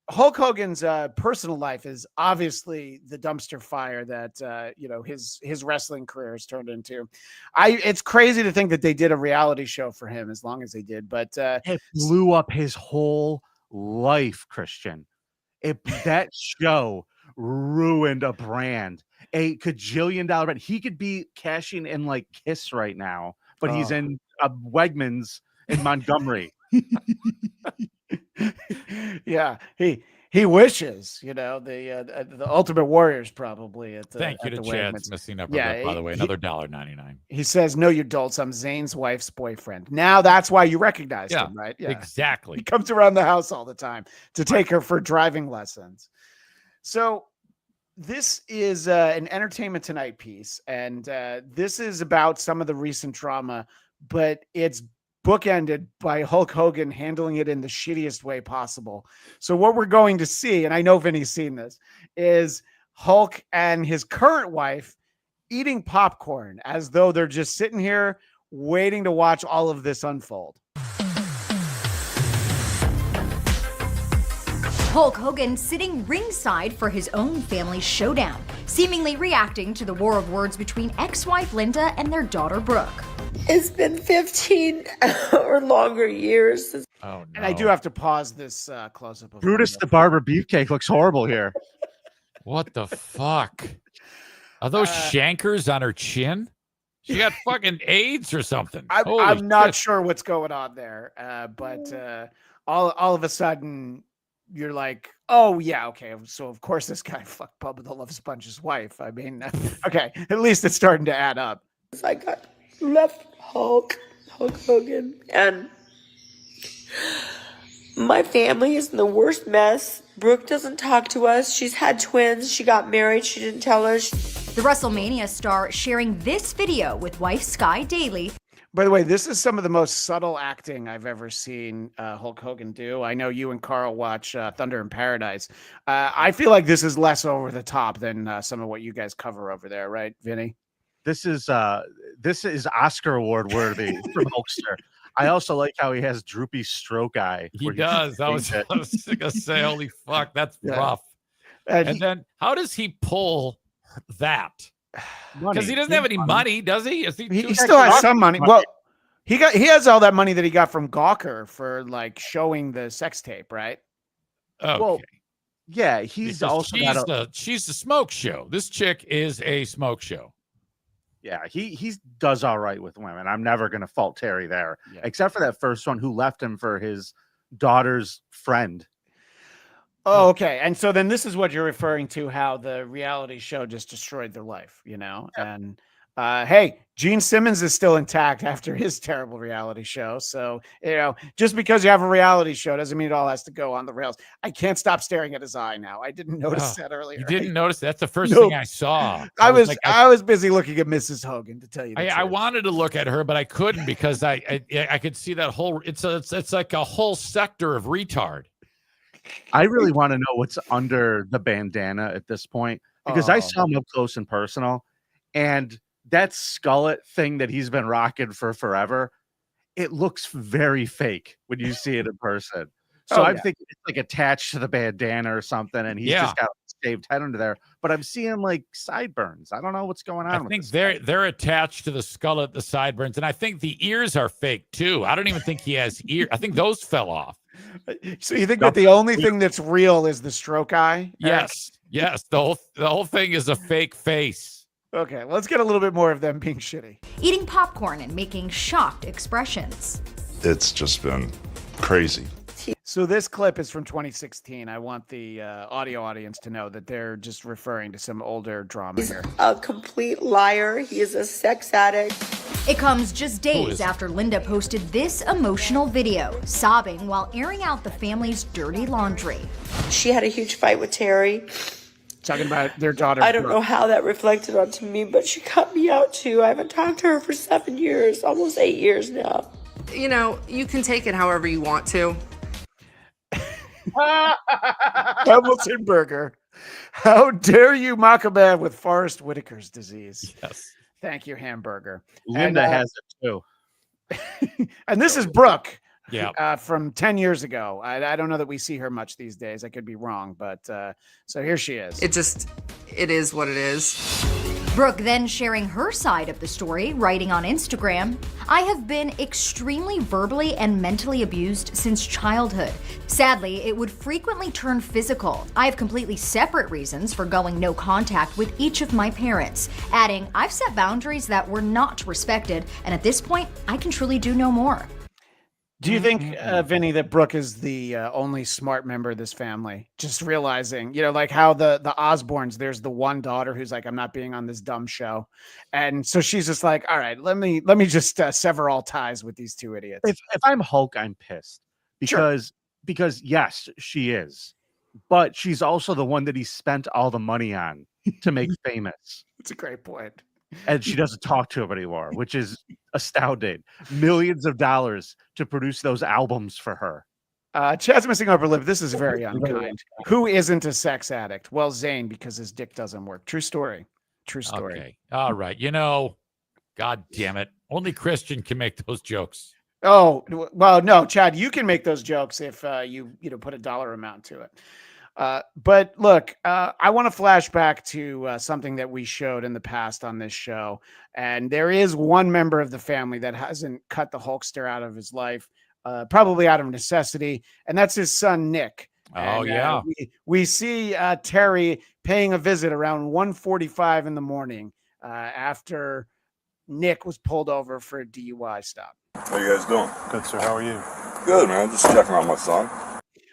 Hulk Hogan's personal life is obviously the dumpster fire that his wrestling career has turned into. It's crazy to think that they did a reality show for him as long as they did, but it blew up his whole life, Christian. That show ruined a brand, a $1 billion brand. He could be cashing in like Kiss right now, but he's in Wegmans in Montgomery. Yeah, he wishes, the Ultimate Warrior's probably at the. Thank you to Chad's messing up. Yeah, by the way, another $1.99. He says, "No, you dolts. I'm Zane's wife's boyfriend." Now that's why you recognized him, right? Yeah, exactly. He comes around the house all the time to take her for driving lessons. So this is an Entertainment Tonight piece, and this is about some of the recent drama, but it's bookended by Hulk Hogan handling it in the shittiest way possible. So what we're going to see, and I know Vinny's seen this, is Hulk and his current wife eating popcorn as though they're just sitting here waiting to watch all of this unfold. Hulk Hogan sitting ringside for his own family showdown, seemingly reacting to the war of words between ex-wife Linda and their daughter Brooke. It's been 15 or longer years since. Oh, no. And I do have to pause this close-up of Brutus the Barber Beefcake looks horrible here. What the fuck? Are those chancres on her chin? She got fucking AIDS or something. I'm not sure what's going on there, but all of a sudden you're like, oh yeah, okay. So of course this guy fucked Bubba the Love Sponge's wife. I mean, okay, at least it's starting to add up. I got left Hulk Hogan, and my family is in the worst mess. Brooke doesn't talk to us. She's had twins. She got married. She didn't tell us. The WrestleMania star sharing this video with wife Sky Daily. By the way, this is some of the most subtle acting I've ever seen Hulk Hogan do. I know you and Carl watch Thunder in Paradise. I feel like this is less over the top than some of what you guys cover over there, right, Vinny? This is Oscar award worthy from Hulkster. I also like how he has droopy stroke eye. He does. I was gonna say, holy fuck, that's rough. And then how does he pull that? Because he doesn't have any money, does he? He still has some money. Well, he has all that money that he got from Gawker for like showing the sex tape, right? Okay. Well, yeah, he's also she's the smoke show. This chick is a smoke show. Yeah, he does all right with women. I'm never going to fault Terry there, except for that first one who left him for his daughter's friend. Oh, okay. And so then this is what you're referring to, how the reality show just destroyed their life, Yep. And hey, Gene Simmons is still intact after his terrible reality show. So, just because you have a reality show doesn't mean it all has to go on the rails. I can't stop staring at his eye now. I didn't notice that earlier. You didn't notice? That's the first thing I saw. I was busy looking at Mrs. Hogan, to tell you the truth. I wanted to look at her, but I couldn't because I could see that whole. It's like a whole sector of retard. I really want to know what's under the bandana at this point, because I saw him up close and personal, and that skullet thing that he's been rocking for forever, it looks very fake when you see it in person. So I'm thinking it's like attached to the bandana or something, and he's just got a shaved head under there. But I'm seeing like sideburns. I don't know what's going on. I think they're attached to the skullet, the sideburns, and I think the ears are fake too. I don't even think he has ears. I think those fell off. So you think that the only thing that's real is the stroke eye? Yes. The whole thing is a fake face. Okay, let's get a little bit more of them being shitty. Eating popcorn and making shocked expressions. It's just been crazy. So this clip is from 2016. I want the audio audience to know that they're just referring to some older drama here. A complete liar. He is a sex addict. It comes just days after Linda posted this emotional video, sobbing while airing out the family's dirty laundry. She had a huge fight with Terry. Talking about their daughter. I don't know how that reflected onto me, but she cut me out too. I haven't talked to her for 7 years, almost 8 years now. You can take it however you want to. Hamilton Burger. How dare you mock a man with Forrest Whitaker's disease? Yes. Thank you, Hamburger. Linda has it too. And this is Brooke, from 10 years ago. I don't know that we see her much these days. I could be wrong, but so here she is. It is what it is. Brooke then sharing her side of the story, writing on Instagram, I have been extremely verbally and mentally abused since childhood. Sadly, it would frequently turn physical. I have completely separate reasons for going no contact with each of my parents. Adding, I've set boundaries that were not respected, and at this point, I can truly do no more. Do you think, Vinny, that Brooke is the only smart member of this family? Just realizing, like how the Osbournes, there's the one daughter who's like, I'm not being on this dumb show. And so she's just like, all right, let me just sever all ties with these two idiots. If I'm Hulk, I'm pissed because yes, she is, but she's also the one that he spent all the money on to make famous. That's a great point. And she doesn't talk to him anymore, which is astounding. Millions of dollars to produce those albums for her. Chad's missing upper lip. This is very unkind. Who isn't a sex addict? Well, Zane, because his dick doesn't work. True story. True story. Okay. All right. God damn it. Only Christian can make those jokes. Oh, well, no, Chad, you can make those jokes if you put a dollar amount to it. But look, I want to flash back to something that we showed in the past on this show. And there is one member of the family that hasn't cut the Hulkster out of his life, probably out of necessity. And that's his son, Nick. Oh, yeah. We see Terry paying a visit around 1:45 in the morning after Nick was pulled over for a DUI stop. How you guys doing? Good, sir. How are you? Good, man. Just checking on my son.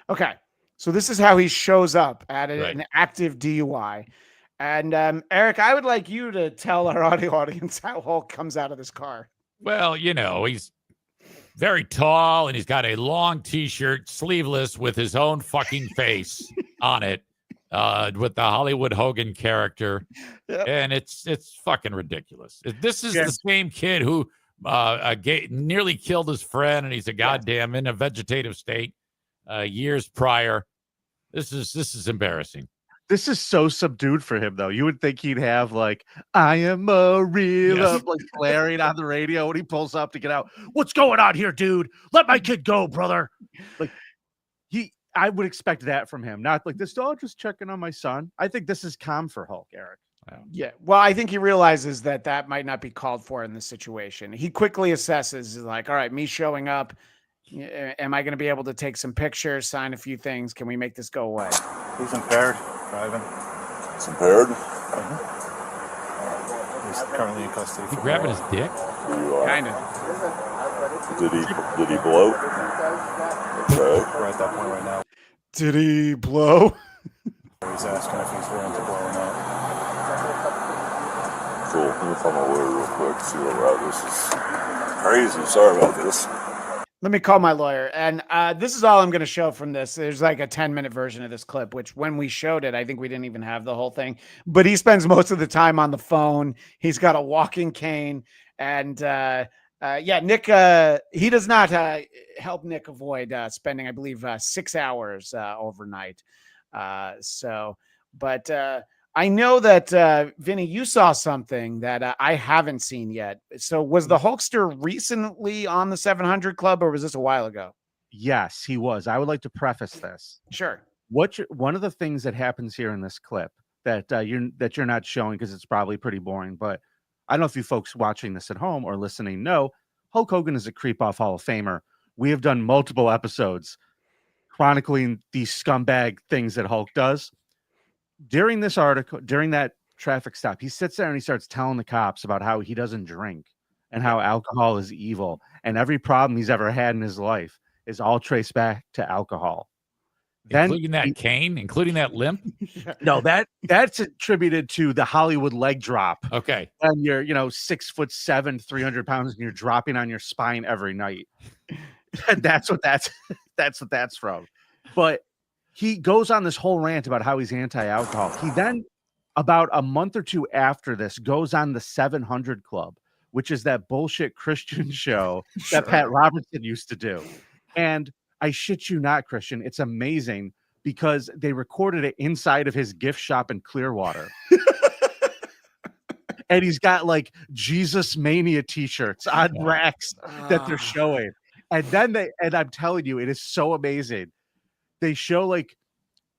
Okay. So this is how he shows up at an active DUI. And Eric, I would like you to tell our audio audience how Hulk comes out of this car. Well, he's very tall and he's got a long T-shirt, sleeveless, with his own fucking face on it, with the Hollywood Hogan character. Yep. And it's fucking ridiculous. This is the same kid who nearly killed his friend, and he's a goddamn in a vegetative state years prior. This is embarrassing. This is so subdued for him, though. You would think he'd have like, I am a real, like blaring on the radio when he pulls up to get out. What's going on here, dude? Let my kid go, brother. Like I would expect that from him. Not like this dog just checking on my son. I think this is calm for Hulk, Eric. Yeah. Well, I think he realizes that might not be called for in this situation. He quickly assesses, like, all right, me showing up, am I going to be able to take some pictures, sign a few things? Can we make this go away? He's impaired driving. He's impaired? Mm-hmm. He's currently in custody. He grabbing his dick? Kind of. Did he blow? Okay. We're at that point right now. Did he blow? He's asking if he's willing to blow or not. Cool. Let me call my lawyer real quick, see where we're at. This is crazy. Sorry about this. Let me call my lawyer. And this is all I'm going to show from this. There's like a 10-minute version of this clip, which when we showed it, I think we didn't even have the whole thing. But he spends most of the time on the phone. He's got a walking cane. And Nick, he does not help Nick avoid spending, I believe, 6 hours overnight. But I know that, Vinny, you saw something that I haven't seen yet. So was the Hulkster recently on the 700 Club, or was this a while ago? Yes, he was. I would like to preface this. Sure. One of the things that happens here in this clip that you're not showing because it's probably pretty boring, but I don't know if you folks watching this at home or listening know, Hulk Hogan is a creep-off Hall of Famer. We have done multiple episodes chronicling these scumbag things that Hulk does. During this article, during that traffic stop, he sits there and he starts telling the cops about how he doesn't drink and how alcohol is evil. And every problem he's ever had in his life is all traced back to alcohol. Including that cane, including that limp? No, that's attributed to the Hollywood leg drop. Okay. And you're, 6'7", 300 pounds, and you're dropping on your spine every night. that's what that's from. But he goes on this whole rant about how he's anti-alcohol. He then, about a month or two after this, goes on the 700 Club, which is that bullshit Christian show that Pat Robertson used to do. And I shit you not, Christian, it's amazing because they recorded it inside of his gift shop in Clearwater. And he's got like Jesus Mania t-shirts on racks that they're showing. And then I'm telling you, it is so amazing. They show like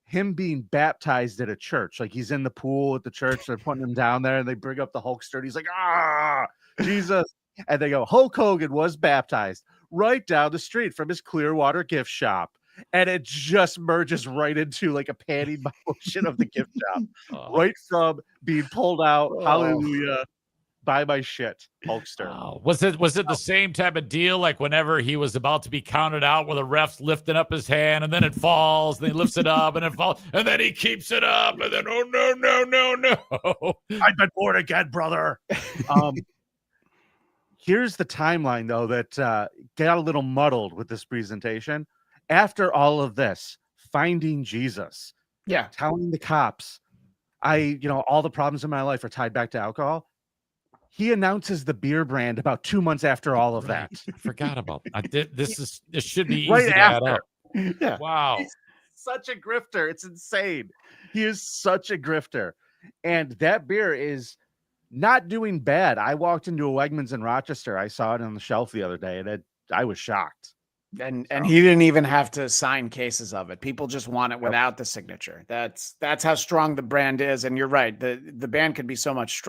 him being baptized at a church. Like he's in the pool at the church. They're putting him down there and they bring up the Hulkster. And he's like, Jesus. And they go, Hulk Hogan was baptized right down the street from his Clearwater gift shop. And it just merges right into like a panning motion of the gift shop. Right from being pulled out, hallelujah, buy my shit, Hulkster. Was it the same type of deal like whenever he was about to be counted out where the ref's lifting up his hand and then it falls, and he lifts it up and it falls, and then he keeps it up, and then no. I've been born again, brother. Here's the timeline, though, that got a little muddled with this presentation. After all of this, finding Jesus, telling the cops, all the problems in my life are tied back to alcohol. He announces the beer brand about 2 months after all of that. I forgot about that. This should be easy right to after. add up. Yeah. Wow. He's such a grifter. It's insane. He is such a grifter. And that beer is not doing bad. I walked into a Wegmans in Rochester. I saw it on the shelf the other day, and I was shocked. And he didn't even have to sign cases of it. People just want it without the signature. That's how strong the brand is. And you're right. The brand could be so much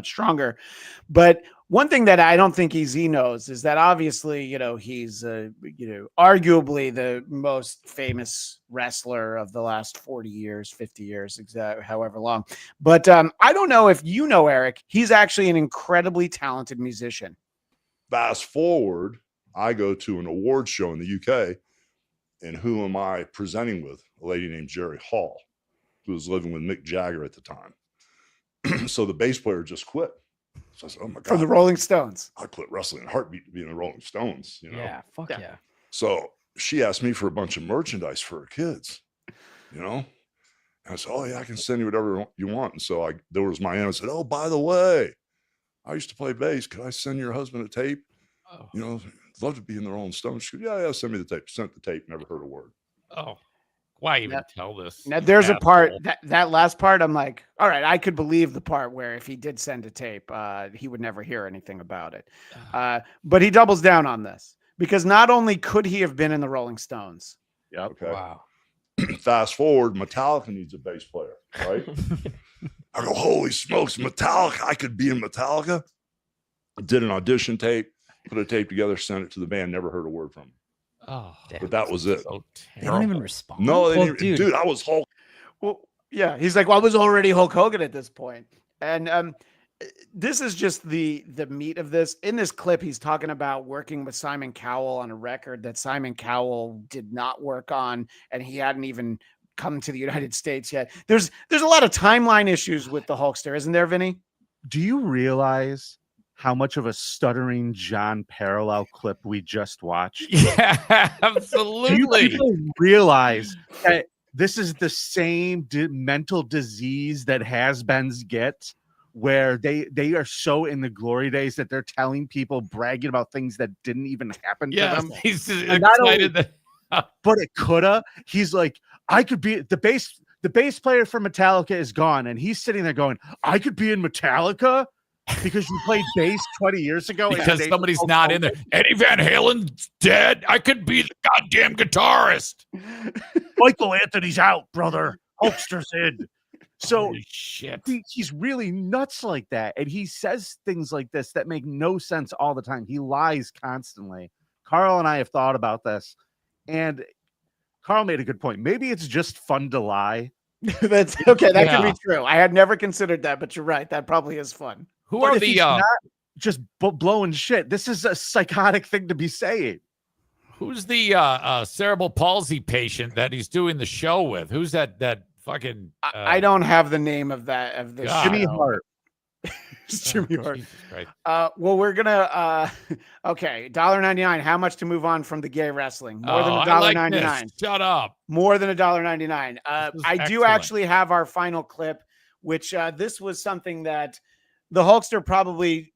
stronger. But one thing that I don't think EZ knows is that obviously, he's arguably the most famous wrestler of the last 40 years, 50 years, exactly however long. But I don't know if you know, Eric, he's actually an incredibly talented musician. Fast forward, I go to an award show in the UK, and who am I presenting with? A lady named Jerry Hall, who was living with Mick Jagger at the time. So the bass player just quit. So I said, oh my God. From the Rolling Stones. I quit wrestling in a heartbeat to be in the Rolling Stones, Yeah, fuck yeah. So she asked me for a bunch of merchandise for her kids, And I said, oh yeah, I can send you whatever you want. And so there was my aunt. I said, oh, by the way, I used to play bass. Could I send your husband a tape? Love to be in the Rolling Stones. She goes, yeah, send me the tape. Sent the tape, never heard a word. Oh, why even tell this? Now there's a part that last part. I'm like, all right, I could believe the part where if he did send a tape, he would never hear anything about it. But he doubles down on this because not only could he have been in the Rolling Stones. Yep. Okay. Wow. Fast forward, Metallica needs a bass player, right? I go, holy smokes, Metallica! I could be in Metallica. Did an audition tape. Put a tape together, sent it to the band, never heard a word from them. Oh, but that was it. So they don't even respond. No, they didn't. Dude, I was Hulk. Well, yeah, he's like, well, I was already Hulk Hogan at this point. And this is just the meat of this. In this clip, he's talking about working with Simon Cowell on a record that Simon Cowell did not work on, and he hadn't even come to the United States yet. There's a lot of timeline issues with the Hulkster, isn't there, Vinny? Do you realize how much of a stuttering John parallel clip we just watched? Yeah, absolutely. Do you people realize that this is the same mental disease that has-beens get, where they are so in the glory days that they're telling people, bragging about things that didn't even happen to them? He's excited but it coulda. He's like, I could be the bass player for Metallica is gone, and he's sitting there going, I could be in Metallica because you played bass 20 years ago. Because somebody's not in there. Eddie Van Halen's dead. I could be the goddamn guitarist. Michael Anthony's out, brother. Hulkster's in. So shit. He's really nuts like that. And he says things like this that make no sense all the time. He lies constantly. Carl and I have thought about this. And Carl made a good point. Maybe it's just fun to lie. That's okay. That could be true. I had never considered that, but you're right. That probably is fun. Who are the not just blowing shit? This is a psychotic thing to be saying. Who's the cerebral palsy patient that he's doing the show with? Who's that fucking? I don't have the name of that of the Jimmy Hart. It's Jimmy Hart. Well, we're gonna okay, $1.99. How much to move on from the gay wrestling? More than $1.99. Shut up. More than $1.99. I do actually have our final clip, which this was something that the Hulkster probably,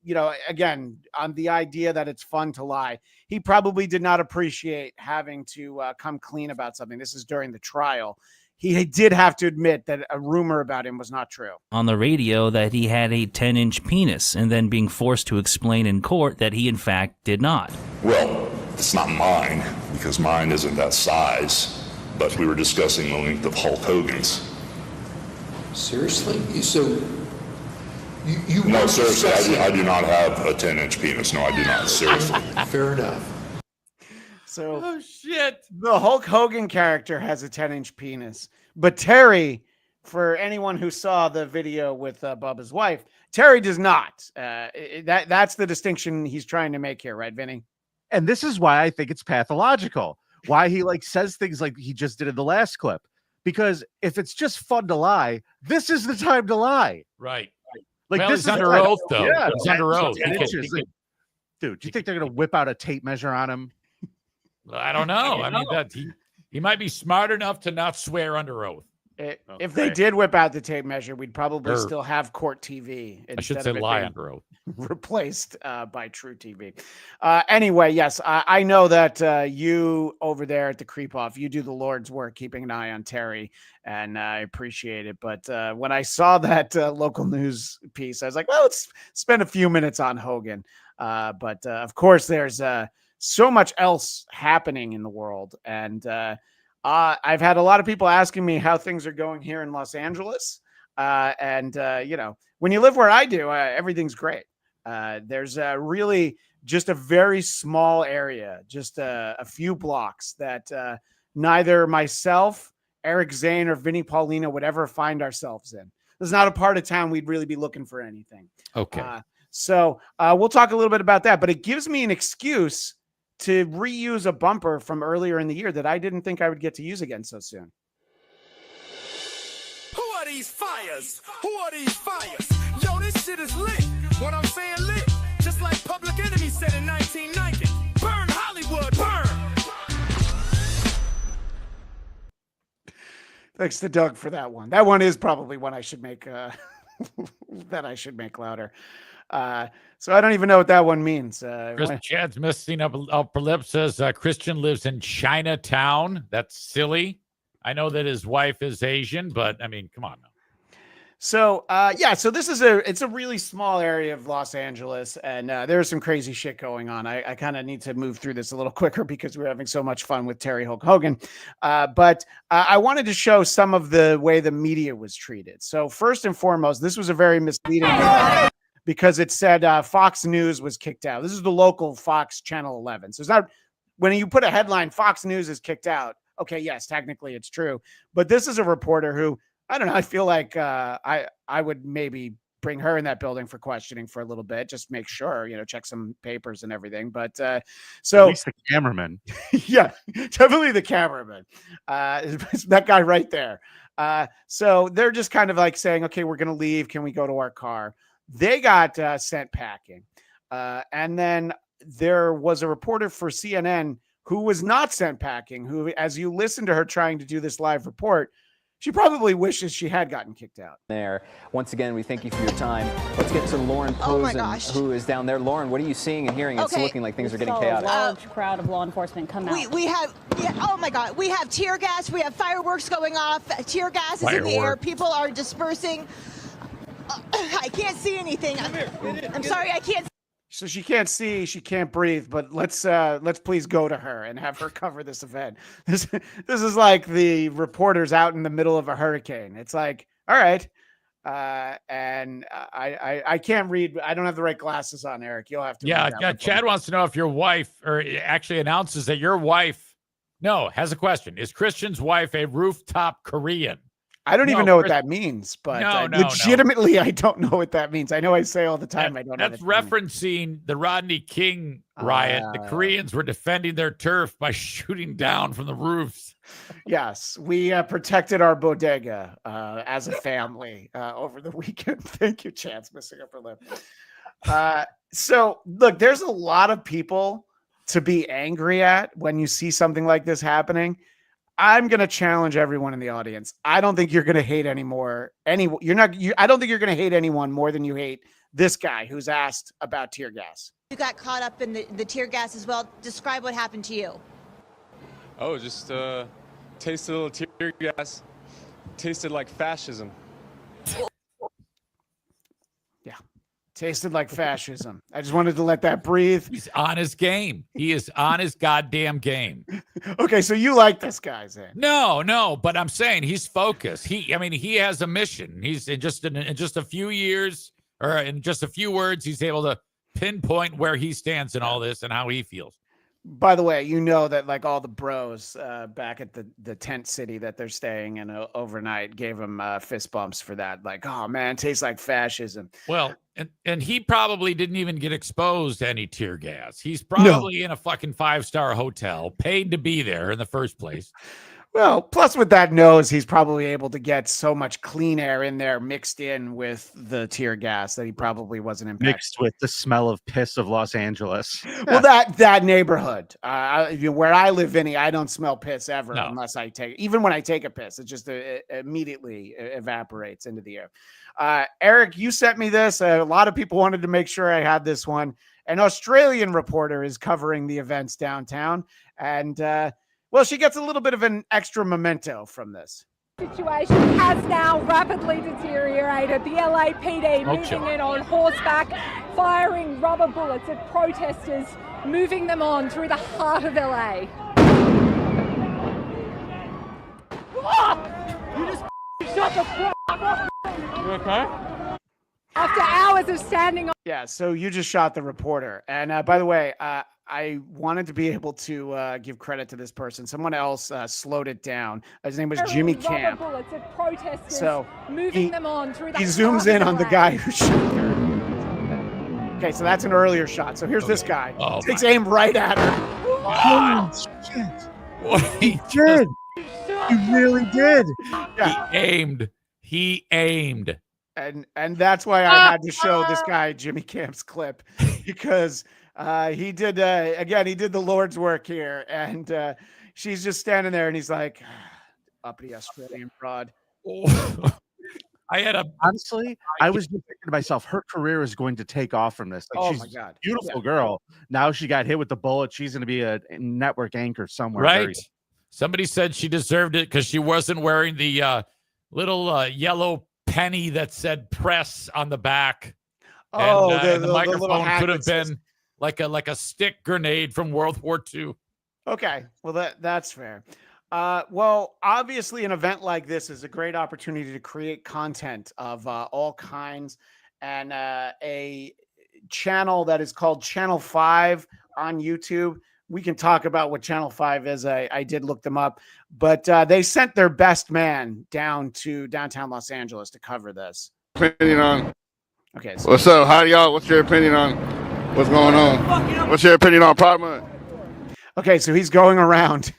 again, on the idea that it's fun to lie, he probably did not appreciate having to come clean about something. This is during the trial. He did have to admit that a rumor about him was not true. On the radio that he had a 10-inch penis, and then being forced to explain in court that he in fact did not. Well, It's not mine, because mine isn't that size, but we were discussing the length of Hulk Hogan's. Seriously? So you No, were seriously, discussing- I do not have a 10-inch penis. No, I do not. Seriously. Fair enough. So Oh shit! the Hulk Hogan character has a 10-inch penis, but Terry, for anyone who saw the video with Bubba's wife, Terry does not. That's the distinction he's trying to make here, right, Vinny? And this is why I think it's pathological. Why he like says things like he just did in the last clip. Because if it's just fun to lie, this is the time to lie. Right. Like Well, this he's is under like- oath, though. Yeah, He's under oath. 10 He can- inches. he Like, dude, do you think they're gonna whip out a tape measure on him? I don't know. I mean, that he might be smart enough to not swear under oath. If they did whip out the tape measure, we'd probably Or- still have Court TV. I should instead say of it lie being under oath. replaced by True TV. Anyway, yes, I know that you over there at the Creep Off, you do the Lord's work, keeping an eye on Terry, and I appreciate it. But when I saw that local news piece, I was like, well, let's spend a few minutes on Hogan. But of course, there's so much else happening in the world. And I've had a lot of people asking me how things are going here in Los Angeles. You know, when you live where I do, everything's great. There's really just a very small area, just a few blocks that neither myself, Eric Zane, or Vinnie Paulino would ever find ourselves in. This is not a part of town we'd really be looking for anything. Okay. So we'll talk a little bit about that, but it gives me an excuse to reuse a bumper from earlier in the year that I didn't think I would get to use again so soon. Who are these fires? Who are these fires? Yo, this shit is lit. What I'm saying lit. Just like Public Enemy said in 1990. Burn Hollywood, burn. Thanks to Doug for that one. That one is probably one I should make that I should make louder. So I don't even know what that one means. Chad's missing up upper lip says Christian lives in Chinatown. That's silly. I know that his wife is Asian, but I mean, come on now. So so this is it's a really small area of Los Angeles, and there's some crazy shit going on. I kind of need to move through this a little quicker because we're having so much fun with Terry Hulk Hogan. But I wanted to show some of the way the media was treated. So first and foremost, this was a very misleading because it said Fox News was kicked out. This is the local Fox Channel 11. So it's not, when you put a headline, Fox News is kicked out. Okay, yes, technically it's true. But this is a reporter who, I don't know, I feel like I would maybe bring her in that building for questioning for a little bit, just make sure, check some papers and everything. But so at least the cameraman. Yeah, definitely the cameraman. That guy right there. So they're just kind of like saying, okay, we're going to leave. Can we go to our car? They got sent packing. And then there was a reporter for CNN who was not sent packing, who, as you listen to her trying to do this live report, she probably wishes she had gotten kicked out. There. Once again, we thank you for your time. Let's get to Lauren Posen, who is down there. Lauren, what are you seeing and hearing? It's looking like things are getting chaotic. A large crowd of law enforcement come out. We have, oh my God, we have tear gas. We have fireworks going off. Tear gas is in the air. People are dispersing. I can't see anything. I'm sorry, I can't. So she can't see, she can't breathe, but let's please go to her and have her cover this event. This is like the reporters out in the middle of a hurricane. It's like, all right. And I can't read. I don't have the right glasses on, Eric. You'll have to. Yeah. Chad wants to know if your wife, or actually announces that your wife, has a question. Is Christian's wife a rooftop Korean? I don't even know what that means, but legitimately, no. I don't know what that means. I know I say all the time I don't know. That's referencing the Rodney King riot. The Koreans were defending their turf by shooting down from the roofs. Yes, we protected our bodega as a family over the weekend. Thank you, Chance, missing upper lip. So, look, there's a lot of people to be angry at when you see something like this happening. I'm going to challenge everyone in the audience. I don't think you're going to hate I don't think you're going to hate anyone more than you hate this guy who's asked about tear gas. You got caught up in the tear gas as well. Describe what happened to you. Oh, just tasted a little tear gas. Tasted like fascism. Tasted like fascism. I just wanted to let that breathe. He's on his game. He is on his goddamn game. Okay, so you like this guy, Zane? No, but I'm saying he's focused. He has a mission. He's in just a few years, or in just a few words, he's able to pinpoint where he stands in all this and how he feels. By the way, you know that like all the bros back at the tent city that they're staying in overnight gave him fist bumps for that. Like, oh man, tastes like fascism. Well, and he probably didn't even get exposed to any tear gas. He's probably in a fucking 5-star hotel, paid to be there in the first place. Well, plus with that nose, he's probably able to get so much clean air in there mixed in with the tear gas that he probably wasn't impacted. Mixed with the smell of piss of Los Angeles. Well, that neighborhood, where I live, Vinny, I don't smell piss ever unless I take. Even when I take a piss, it just immediately evaporates into the air. Eric, you sent me this. A lot of people wanted to make sure I had this one. An Australian reporter is covering the events downtown, and well, she gets a little bit of an extra memento from this. Situation has now rapidly deteriorated. The LAPD moving in on horseback, firing rubber bullets at protesters, moving them on through the heart of LA. You just shut the fuck up. You okay? After hours of standing on. Yeah, so you just shot the reporter. And by the way, I wanted to be able to give credit to this person. Someone else slowed it down. His name was Jimmy Camp. So moving them on through he zooms in on the guy who shot her. Okay, so that's an earlier shot. So here's this guy. Takes aim right at her. Oh, shit. What he did. He really did. Yeah. He aimed. And that's why I had to show this guy Jimmy Camp's clip, because he did the Lord's work here, and she's just standing there, and he's like, uppity Australian broad. Honestly, I was just thinking to myself, her career is going to take off from this. Like, she's my God, beautiful girl. Now she got hit with the bullet. She's going to be a network anchor somewhere. Right. Somebody said she deserved it because she wasn't wearing the little yellow penny that said press on the back. And the microphone could have been like a stick grenade from World War II. Okay, well that's fair. Well, obviously an event like this is a great opportunity to create content of all kinds, and a channel that is called Channel 5 on YouTube. We can talk about what Channel 5 is. I did look them up, but they sent their best man down to downtown Los Angeles to cover this. Opinion on. Okay. So what's up? How y'all? What's your opinion on what's going on? What's your opinion on Pride Month? Okay, so he's going around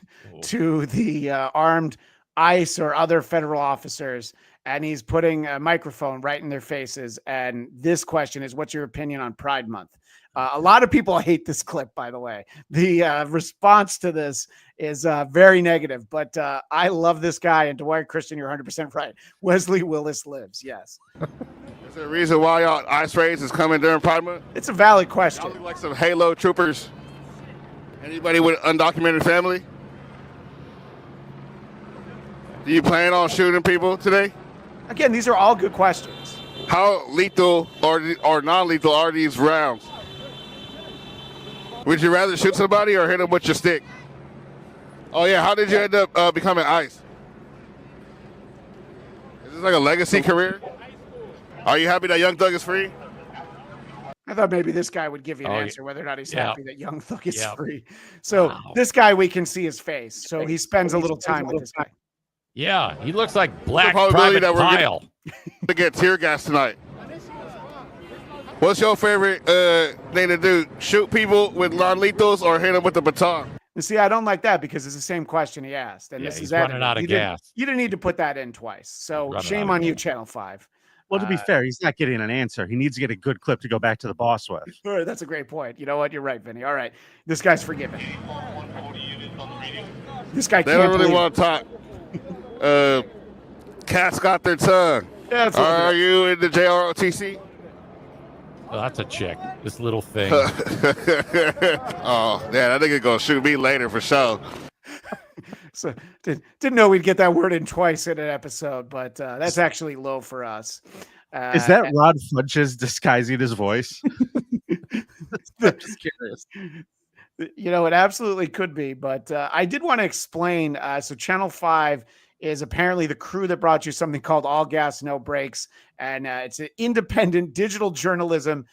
to the armed ICE or other federal officers, and he's putting a microphone right in their faces. And this question is, what's your opinion on Pride Month? A lot of people hate this clip, by the way. The response to this is very negative, but I love this guy. And Dwight Christian, you're 100% right. Wesley Willis lives. Yes. Is there a reason why y'all ICE raids is coming during Pride Month? It's a valid question. Y'all look like some Halo troopers. Anybody with an undocumented family? Do you plan on shooting people today? Again, these are all good questions. How lethal or non-lethal are these rounds? Would you rather shoot somebody or hit them with your stick? Oh yeah, how did you end up becoming ICE? Is this like a legacy career? Are you happy that Young Thug is free? I thought maybe this guy would give you an answer whether or not he's happy that Young Thug is Yeah. free. So this guy, we can see his face. So he spends a little time with this guy. Yeah, he looks like Black The probability Private that we're Pile. to get tear gas tonight. What's your favorite thing to do? Shoot people with non-lethals or hit them with the baton? You see, I don't like that because it's the same question he asked. And Yeah, this he's is running edited. out of gas. You didn't need to put that in twice. So Running shame out of on you, Channel 5. Well, to be fair, he's not getting an answer. He needs to get a good clip to go back to the boss with. All right, that's a great point. You know what? You're right, Vinny. All right. This guy's forgiven. This guy They can't don't really believe want to talk. Cats got their tongue. Yeah, that's what it Are is. you in the JROTC? Oh, that's a chick. This little thing. Oh, yeah, that nigga gonna shoot me later for sure. So didn't know we'd get that word in twice in an episode, but that's actually low for us. Is that Rod Funches disguising his voice? I'm just curious. You know, it absolutely could be, but I did want to explain. So Channel 5 is apparently the crew that brought you something called All Gas, No Breaks. And it's an independent digital journalism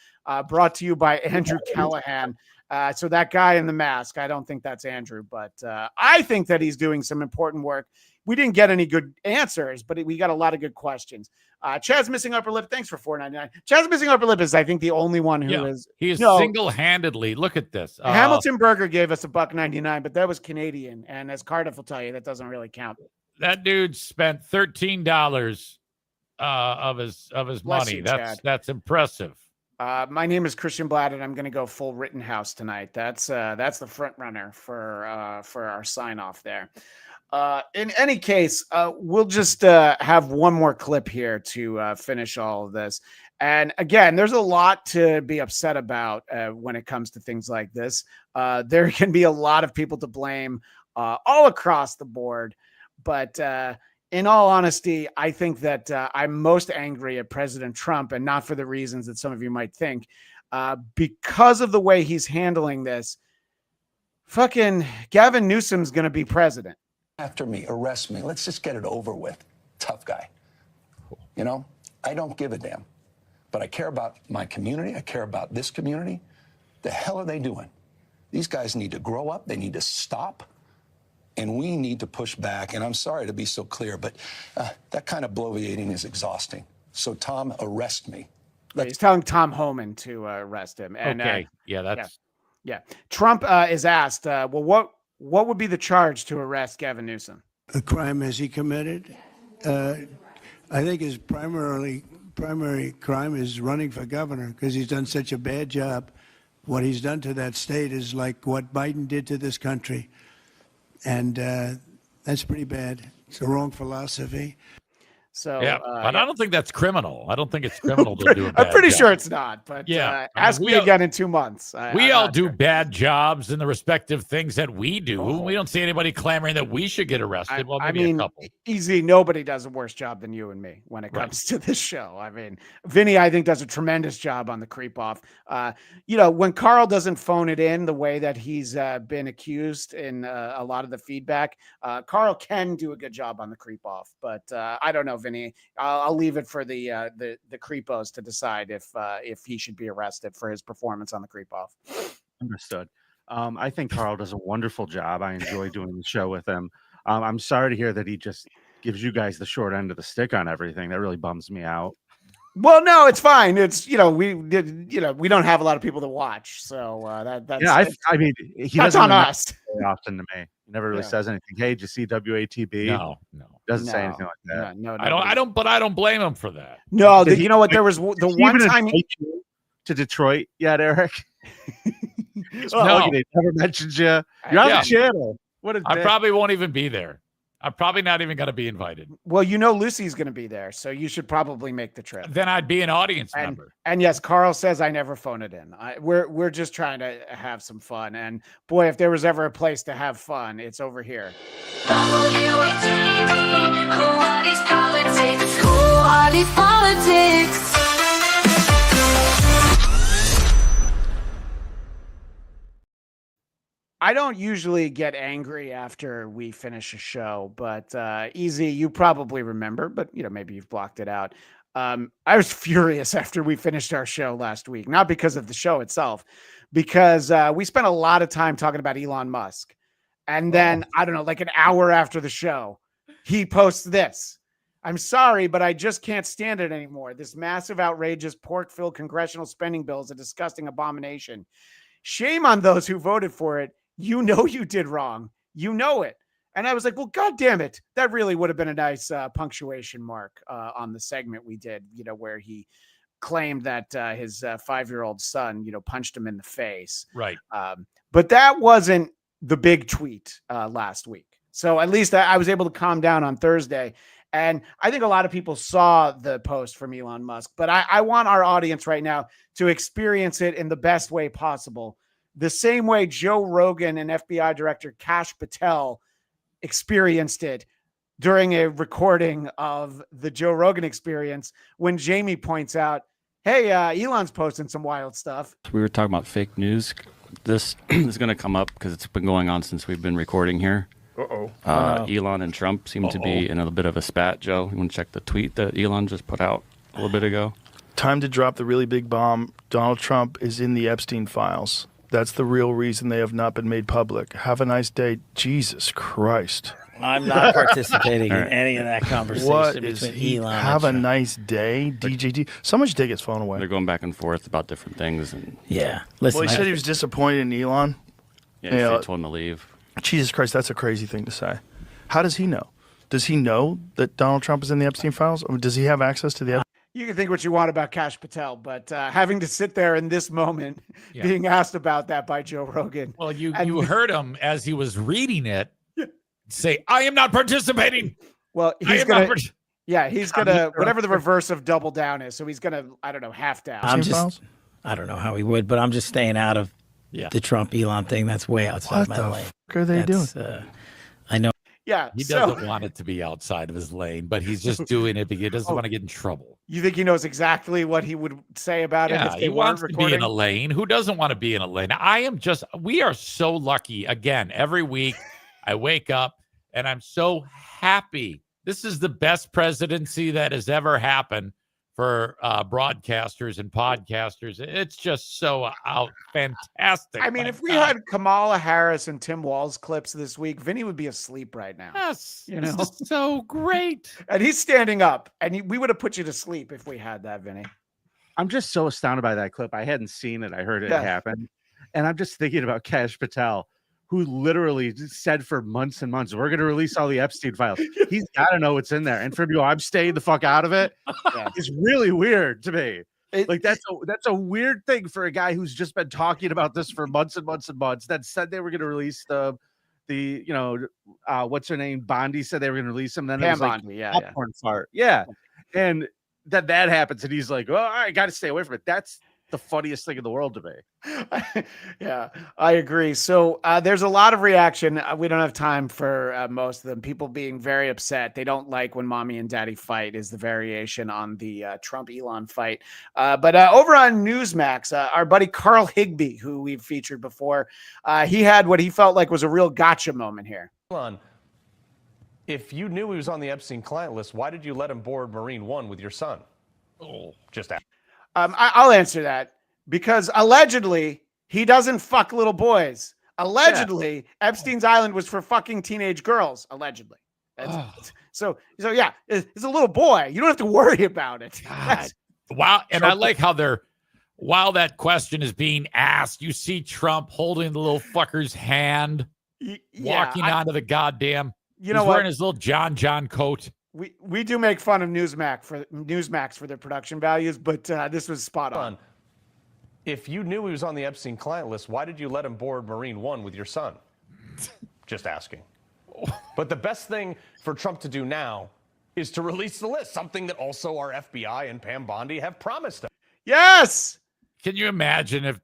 brought to you by Andrew Callahan. So that guy in the mask, I don't think that's Andrew, but I think that he's doing some important work. We didn't get any good answers, but we got a lot of good questions. Chad's missing upper lip. Thanks for $4.99. Chad's missing upper lip is, I think, the only one who is. He is single-handedly. Look at this. Hamilton Burger gave us $1.99, but that was Canadian, and as Cardiff will tell you, that doesn't really count. That dude spent $13 of his money. You, that's impressive. My name is Christian Bladt, and I'm going to go full Rittenhouse tonight. That's the front runner for our sign off there. In any case, we'll just have one more clip here to finish all of this. And again, there's a lot to be upset about when it comes to things like this. There can be a lot of people to blame all across the board. But in all honesty, I think that I'm most angry at President Trump, and not for the reasons that some of you might think, because of the way he's handling this. Fucking Gavin Newsom's going to be president. After me, arrest me. Let's just get it over with. Tough guy. You know, I don't give a damn. But I care about my community. I care about this community. The hell are they doing? These guys need to grow up. They need to stop. And we need to push back. And I'm sorry to be so clear, but that kind of bloviating is exhausting. So, Tom, arrest me. He's telling Tom Homan to arrest him. And, okay. Yeah. Trump is asked, well, what would be the charge to arrest Gavin Newsom? A crime has he committed? I think his primary crime is running for governor because he's done such a bad job. What he's done to that state is like what Biden did to this country. And that's pretty bad. It's the wrong philosophy. So, but I don't think that's criminal. I don't think it's criminal to do a bad I'm pretty job. sure it's not, but ask me again in 2 months. We all do bad jobs in the respective things that we do. We don't see anybody clamoring that we should get arrested. Well, maybe a couple. Easy. Nobody does a worse job than you and me when it comes to this show. I mean, Vinny, I think, does a tremendous job on the creep off. When Carl doesn't phone it in the way that he's been accused in a lot of the feedback, Carl can do a good job on the creep off. But I don't know, Vinny. I'll leave it for the creepos to decide if he should be arrested for his performance on the creep off. Understood. I think Carl does a wonderful job. I enjoy doing the show with him. I'm sorry to hear that he just gives you guys the short end of the stick on everything. That really bums me out. Well, no, it's fine. It's we don't have a lot of people to watch, so that's I mean, he that's doesn't on us. Very often to me. He never really says anything. Hey, did you see WATB? No. Doesn't say anything like that. No, I don't. But I don't blame him for that. No, you know what? There was the one time to Detroit yet, Eric. No, he never mentioned you. You're on the channel. What a I probably won't even be there. I'm probably not even going to be invited. Well, Lucy's going to be there, so you should probably make the trip. Then I'd be an audience member. And yes, Carl says I never phone it in. We're just trying to have some fun. And boy, if there was ever a place to have fun, it's over here. Who are these politics? Who are these politics? I don't usually get angry after we finish a show, but Easy, you probably remember, but maybe you've blocked it out. I was furious after we finished our show last week, not because of the show itself, because we spent a lot of time talking about Elon Musk. And then, I don't know, like an hour after the show, he posts this. I'm sorry, but I just can't stand it anymore. This massive, outrageous, pork-filled congressional spending bill is a disgusting abomination. Shame on those who voted for it. You know you did wrong. You know it. And I was like, well, God damn it. That really would have been a nice punctuation mark on the segment we did, where he claimed that his 5-year-old son, punched him in the face. Right. But that wasn't the big tweet last week. So at least I was able to calm down on Thursday. And I think a lot of people saw the post from Elon Musk, but I want our audience right now to experience it in the best way possible. The same way Joe Rogan and FBI Director Kash Patel experienced it during a recording of the Joe Rogan Experience when Jamie points out, hey, Elon's posting some wild stuff. We were talking about fake news. This is going to come up because it's been going on since we've been recording here. Elon and Trump seem to be in a bit of a spat, Joe. You want to check the tweet that Elon just put out a little bit ago? Time to drop the really big bomb. Donald Trump is in the Epstein files. That's the real reason they have not been made public. Have a nice day. Jesus Christ. I'm not participating in any of that conversation What between is he? Elon and Have a Trump. nice day, DJT. Someone should take his phone away. They're going back and forth about different things. And Yeah. Well, he said he was disappointed in Elon. yeah, he told him to leave. Jesus Christ, that's a crazy thing to say. How does he know? Does he know that Donald Trump is in the Epstein files? Or does he have access to the You can think what you want about Kash Patel, but having to sit there in this moment being asked about that by Joe Rogan. Well, you heard him as he was reading it say, I am not participating. Well, he's going to, he's going to, whatever the reverse of double down is. So he's going to, I don't know, half down. I don't know how he would, but I'm just staying out of the Trump Elon thing. That's way outside my lane. What are they doing? I know. Yeah. He doesn't want it to be outside of his lane, but he's just doing it because he doesn't want to get in trouble. You think he knows exactly what he would say about it? If He wants to be in a lane. Who doesn't want to be in a lane? We are so lucky. Again, every week I wake up and I'm so happy. This is the best presidency that has ever happened for broadcasters and podcasters. It's just so fantastic. I mean, if we had Kamala Harris and Tim Walz clips this week, Vinny would be asleep right now. Yes, you know, this is so great. And he's standing up, and we would have put you to sleep if we had that, Vinny. I'm just so astounded by that clip. I hadn't seen it. I heard it happen. And I'm just thinking about Kash Patel, who literally said for months and months, we're going to release all the Epstein files. He's got to know what's in there. And for me, I'm staying the fuck out of it. It's really weird to me. That's a weird thing for a guy who's just been talking about this for months and months and months, that said they were going to release what's her name? Bondi said they were going to release them. Then it was like Bondi, popcorn fart. Yeah. And that happens. And he's like, oh, I got to stay away from it. That's the funniest thing in the world to me. Yeah, I agree. So there's a lot of reaction. We don't have time for most of them. People being very upset. They don't like when mommy and daddy fight is the variation on the Trump Elon fight. But over on Newsmax, our buddy Carl Higbee, who we've featured before, he had what he felt like was a real gotcha moment here. Elon, if you knew he was on the Epstein client list, why did you let him board Marine One with your son? Just ask. I'll answer that because allegedly he doesn't fuck little boys. Allegedly, Epstein's Island was for fucking teenage girls. Allegedly. So yeah, it's a little boy. You don't have to worry about it. Wow. And I like how while that question is being asked, you see Trump holding the little fucker's hand, walking onto the goddamn, he's wearing his little John coat. We do make fun of Newsmax for their production values, but this was spot on. If you knew he was on the Epstein client list, why did you let him board Marine One with your son? Just asking. But the best thing for Trump to do now is to release the list, something that also our FBI and Pam Bondi have promised us. Yes. Can you imagine if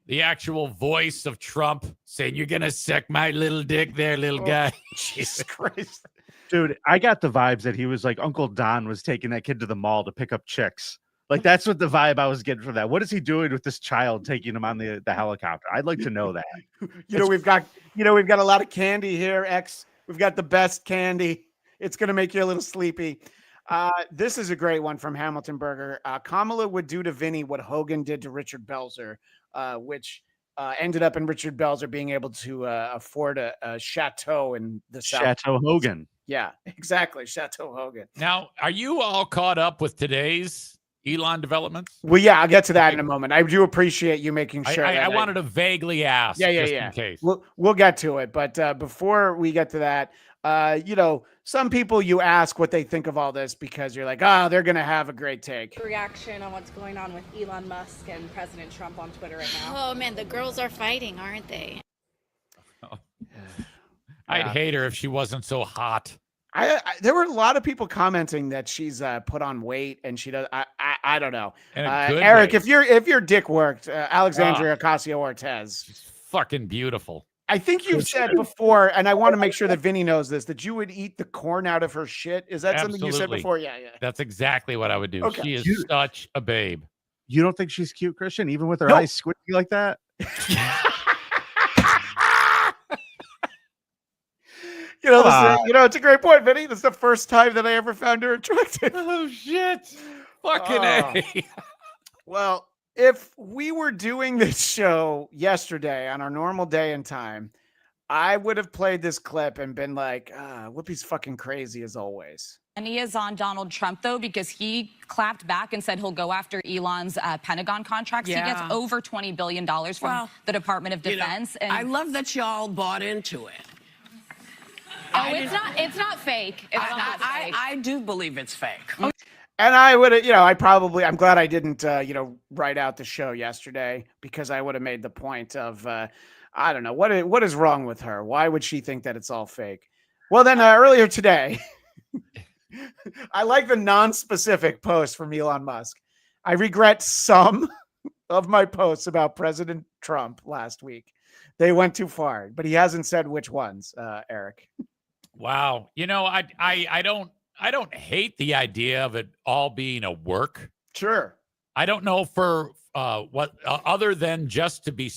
the actual voice of Trump saying, you're going to suck my little dick there, little guy? Jesus Christ. Dude, I got the vibes that he was like Uncle Don was taking that kid to the mall to pick up chicks. Like, that's what the vibe I was getting from that. What is he doing with this child taking him on the helicopter? I'd like to know that. We've got a lot of candy here, X. We've got the best candy. It's going to make you a little sleepy. This is a great one from Hamilton Burger. Kamala would do to Vinny what Hogan did to Richard Belzer, which ended up in Richard Belzer being able to afford a chateau in the South. Chateau Hogan. Yeah, exactly. Chateau Hogan. Now, are you all caught up with today's Elon developments? Well, yeah, I'll get to that in a moment. I do appreciate you making sure. I wanted to vaguely ask. Yeah. In case. We'll get to it. But before we get to that, some people you ask what they think of all this because you're like, they're going to have a great take. Reaction on what's going on with Elon Musk and President Trump on Twitter right now. Oh, man, the girls are fighting, aren't they? I'd hate her if she wasn't so hot. There were a lot of people commenting that she's put on weight and she does. I don't know. Eric, if your dick worked, Alexandria Ocasio-Cortez, she's fucking beautiful. I think you've said before, and I want to make sure that Vinny knows this, that you would eat the corn out of her shit. Is that something you said before? Yeah. That's exactly what I would do. Okay. She is such a babe. You don't think she's cute, Christian, even with her eyes squinty like that? It's a great point, Vinny. This is the first time that I ever found her attractive. Oh, shit. Fucking A. Well, if we were doing this show yesterday on our normal day and time, I would have played this clip and been like, Whoopi's fucking crazy as always. And he is on Donald Trump, though, because he clapped back and said he'll go after Elon's Pentagon contracts. Yeah. He gets over $20 billion from the Department of Defense. And I love that y'all bought into it. Oh, it's not fake. I do believe it's fake. And I would have, I'm glad I didn't, write out the show yesterday, because I would have made the point of, I don't know, what is wrong with her? Why would she think that it's all fake? Well, then earlier today, I like the non-specific post from Elon Musk. I regret some of my posts about President Trump last week. They went too far, but he hasn't said which ones, Eric. Wow. I don't hate the idea of it all being a work. Sure. I don't know for what other than just to be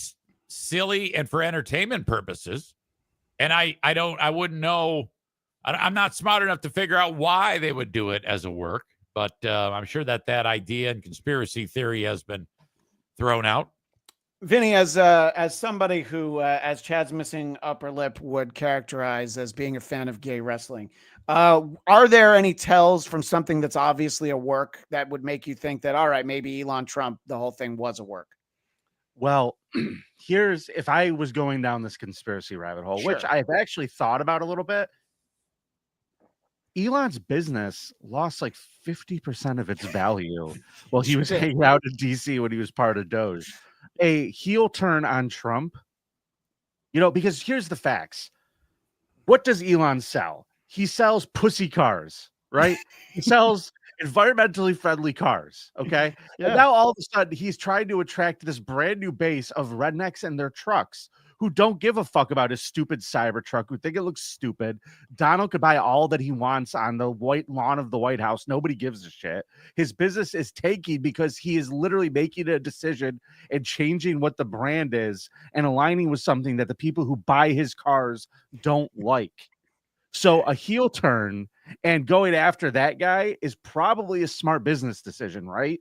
silly and for entertainment purposes. And I wouldn't know. I'm not smart enough to figure out why they would do it as a work, but I'm sure that idea and conspiracy theory has been thrown out. Vinny, as somebody who, as Chad's missing upper lip would characterize as being a fan of gay wrestling, are there any tells from something that's obviously a work that would make you think that, all right, maybe Elon Trump, the whole thing was a work? Well, here's, if I was going down this conspiracy rabbit hole, which I've actually thought about a little bit, Elon's business lost like 50% of its value while he was hanging out in DC when he was part of Doge. A heel turn on Trump, because here's the facts. What does Elon sell? He sells pussy cars, right? He sells environmentally friendly cars. Okay. Yeah. And now all of a sudden he's trying to attract this brand new base of rednecks and their trucks who don't give a fuck about his stupid Cybertruck, who think it looks stupid. Donald could buy all that he wants on the white lawn of the White House. Nobody gives a shit. His business is tanking because he is literally making a decision and changing what the brand is and aligning with something that the people who buy his cars don't like. So a heel turn and going after that guy is probably a smart business decision, right?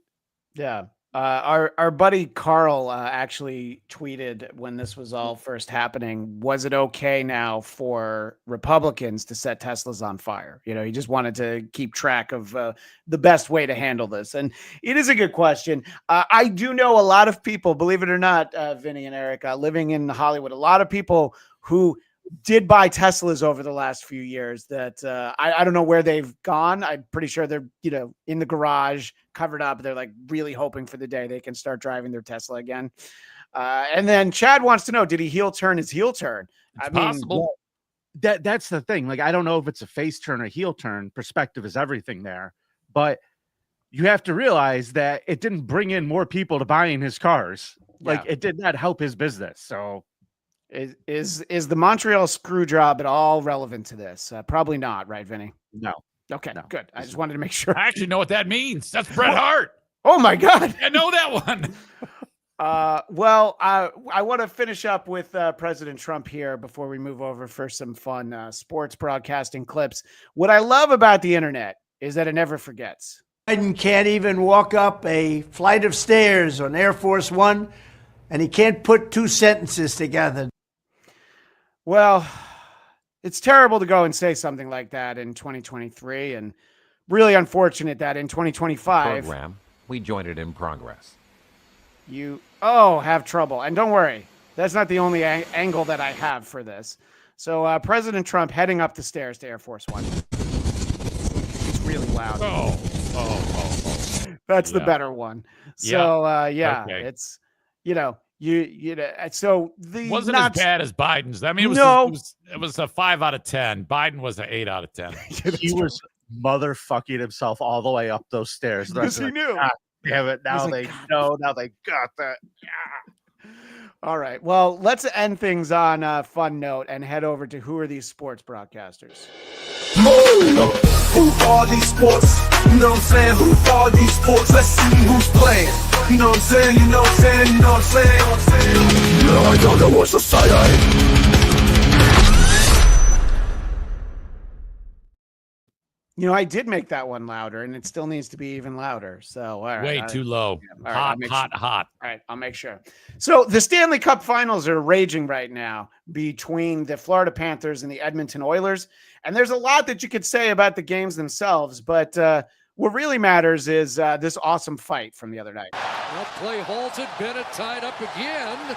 Yeah. Our buddy Carl actually tweeted when this was all first happening, was it okay now for Republicans to set Teslas on fire? He just wanted to keep track of the best way to handle this. And it is a good question. I do know a lot of people, believe it or not, Vinny and Eric, living in Hollywood, a lot of people who did buy Teslas over the last few years that I don't know where they've gone. I'm pretty sure they're, in the garage covered up. They're like really hoping for the day they can start driving their Tesla again. And then Chad wants to know, did he heel turn his heel turn? It's possible. That's the thing. Like, I don't know if it's a face turn or heel turn. Perspective is everything there, but you have to realize that it didn't bring in more people to buying his cars. Like, it did not help his business. So Is the Montreal screw job at all relevant to this? Probably not, right, Vinny? No. Okay, good. I just wanted to make sure. I actually know what that means. That's Bret Hart. Oh my God. I know that one. Well, I want to finish up with President Trump here before we move over for some fun sports broadcasting clips. What I love about the internet is that it never forgets. Biden can't even walk up a flight of stairs on Air Force One, and he can't put two sentences together. Well, it's terrible to go and say something like that in 2023, and really unfortunate that in 2025 program, we joined it in progress. You have trouble. And don't worry, that's not the only angle that I have for this. So President Trump heading up the stairs to Air Force One. It's really loud. That's the better one. So Okay. It's so the wasn't as bad as Biden's. I mean, it was a 5 out of 10. Biden was an 8 out of 10. He was motherfucking himself all the way up those stairs. Because he knew. God damn it! Now they know. Now they got that. All right. Well, let's end things on a fun note and head over to who are these sports broadcasters? Who are these sports? You know what I'm saying? Who are these sports? Let's see who's playing. You know what I'm saying? You know what I'm saying? You know what I'm saying? No, I don't know what's the side. You know, I did make that one louder, and it still needs to be even louder. So, all right. Way too low. Yeah, all right, Hot. All right, I'll make sure. So the Stanley Cup Finals are raging right now between the Florida Panthers and the Edmonton Oilers. And there's a lot that you could say about the games themselves, but what really matters is this awesome fight from the other night. That play halted. Bennett tied up again.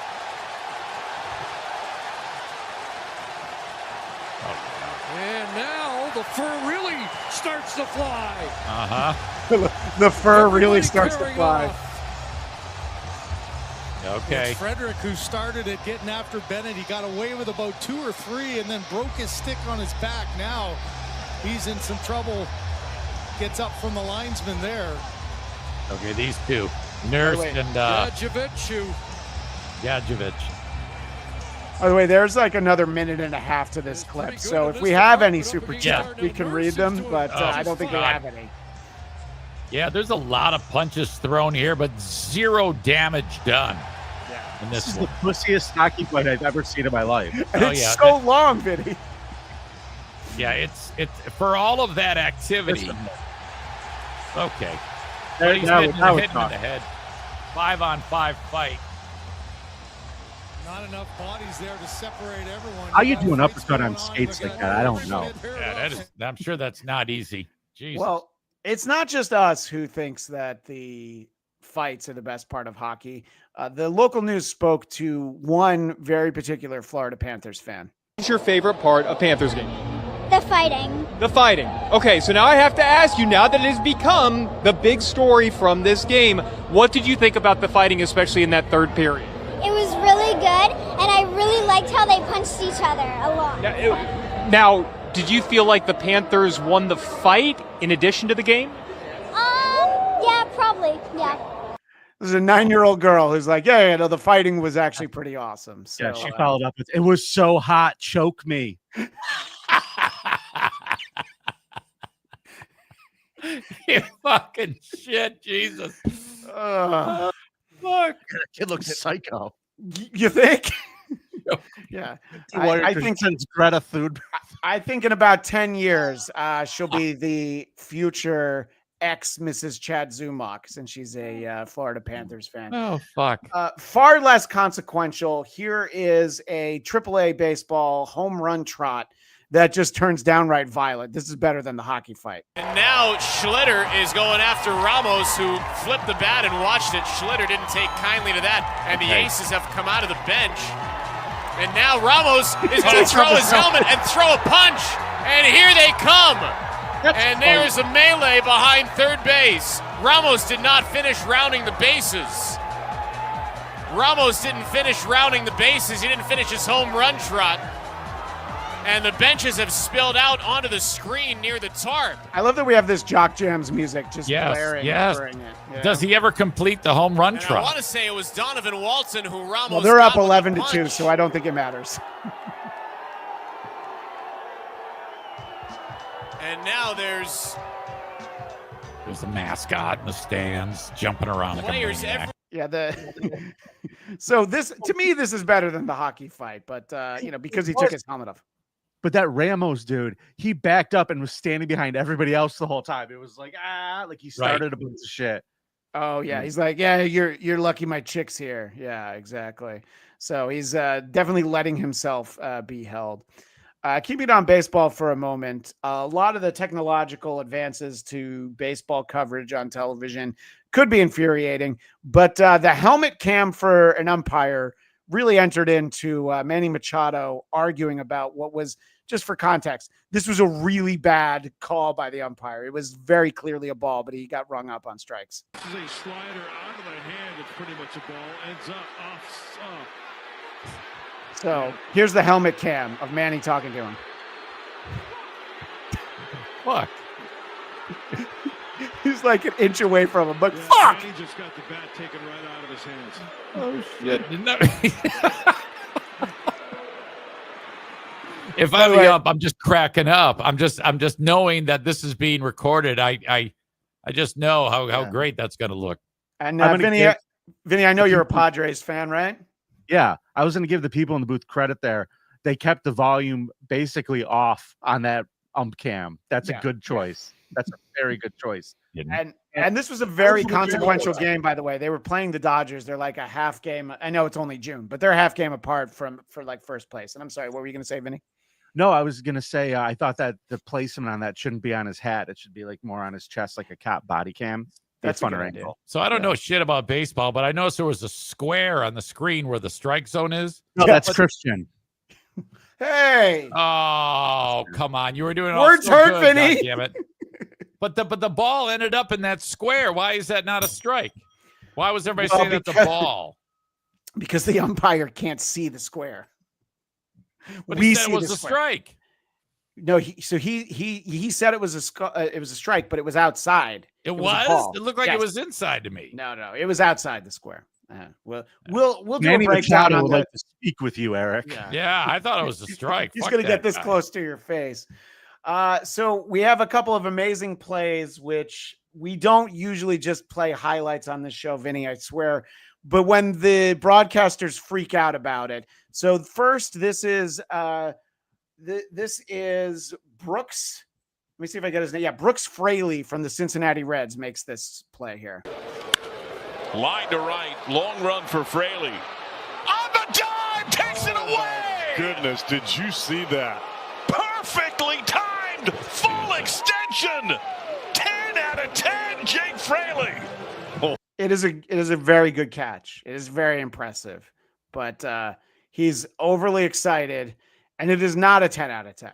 And now the fur really starts to fly. The fur really starts to fly. Okay. It's Frederick who started it getting after Bennett. He got away with about 2 or 3 and then broke his stick on his back. Now he's in some trouble. Gets up from the linesman there. Okay, these two. Nurse and Gadjevich. By the way, there's like another minute and a half to this clip. So if we have any super chat, we can read them, but I don't think we have any. Yeah, there's a lot of punches thrown here, but 0 damage done. In This this is one. the pussiest hockey fight I've ever seen in my life. It's so long, Vinny. Yeah, it's for all of that activity. Okay. But he's hitting him in the head. 5-on-5 fight. Not enough bodies there to separate everyone. How you do an uppercut on skates like that? I don't know. Yeah, I'm sure that's not easy. Jesus. Well, it's not just us who thinks that the fights are the best part of hockey. The local news spoke to one very particular Florida Panthers fan. What's your favorite part of Panthers game? The fighting. The fighting. Okay, so now I have to ask you, now that it has become the big story from this game, what did you think about the fighting, especially in that third period? It was really good, and I really liked how they punched each other a lot. Now, did you feel like the Panthers won the fight in addition to the game? Yeah, probably, yeah. There's a 9-year-old girl who's like, yeah, no, the fighting was actually pretty awesome. So, Yeah, she followed up with, "It was so hot, choke me." You fucking shit, Jesus. Fuck. That kid looks psycho. You think? Yeah. I think since Greta Thunberg. I think in about 10 years, she'll be the future ex-Mrs. Chad Zumach, since she's a Florida Panthers fan. Oh, fuck. Far less consequential. Here is a AAA baseball home run trot that just turns downright violent. This is better than the hockey fight. And now Schlitter is going after Ramos, who flipped the bat and watched it. Schlitter didn't take kindly to that, and the Aces have come out of the bench. And now Ramos is going to throw his helmet and throw a punch. And here they come. And there's a melee behind third base. Ramos did not finish rounding the bases. Ramos didn't finish rounding the bases. He didn't finish his home run trot. And the benches have spilled out onto the screen near the tarp. I love that we have this Jock Jams music just blaring Yes. during it. Yeah. Does he ever complete the home run And I trot? want to say it was Donovan Walton who Ramos. Well, they're up got with 11-2, so I don't think it matters. And now there's the mascot in the stands jumping around like a players maniac. Yeah, so this, to me, this is better than the hockey fight, but because he took his helmet off. But that Ramos dude, he backed up and was standing behind everybody else the whole time. It was like, like he started a bunch of shit. Oh yeah, he's like, yeah, you're lucky my chick's here. Yeah, exactly. So he's definitely letting himself be held. Keeping on baseball for a moment, a lot of the technological advances to baseball coverage on television could be infuriating, but the helmet cam for an umpire really entered into Manny Machado arguing about what was, just for context, this was a really bad call by the umpire. It was very clearly a ball, but he got rung up on strikes. This is a slider out of the hand. It's pretty much a ball. Ends up off. So here's the helmet cam of Manny talking to him. Fuck. He's like an inch away from him, but fuck! He just got the bat taken right out of his hands. Oh shit! If I'm up, I'm just cracking up. I'm just knowing that this is being recorded. I just know how great that's going to look. And Vinny, I know you're a Padres fan, right? Yeah, I was going to give the people in the booth credit there. They kept the volume basically off on that ump cam. That's a good choice. That's a very good choice. And this was a very consequential game, by the way. They were playing the Dodgers. They're like a half game. I know it's only June, but they're a half game apart for like first place. And I'm sorry, what were you going to say, Vinny? No, I was going to say I thought that the placement on that shouldn't be on his hat. It should be like more on his chest, like a cop body cam. That's a a good funner idea. angle. So I don't know shit about baseball, but I noticed there was a square on the screen where the strike zone is. No, that's Christian. Hey! Oh, come on! You were doing words so hurt, good, Vinny. Damn it! But the ball ended up in that square. Why is that not a strike? Why was everybody saying that's a ball? Because the umpire can't see the square. But he said it was a strike. No, he said it was a strike, but it was outside. It was? was? It looked like it was inside to me. No, it was outside the square. We'll do Manny a breakdown Machado on would the, like to speak with you, Eric. Yeah, I thought it was a strike. He's Fuck going to get that this guy. close to your face. So we have a couple of amazing plays, which we don't usually just play highlights on this show, Vinny, I swear. But when the broadcasters freak out about it. So first, this is Brooks. Let me see if I get his name. Yeah, Brooks Fraley from the Cincinnati Reds makes this play here. Line to right, long run for Fraley. On the dive, takes it away. Goodness, did you see that? Perfectly timed, full extension. 10 out of 10, Jake Fraley. It is a very good catch. It is very impressive, but he's overly excited, and it is not a 10 out of 10.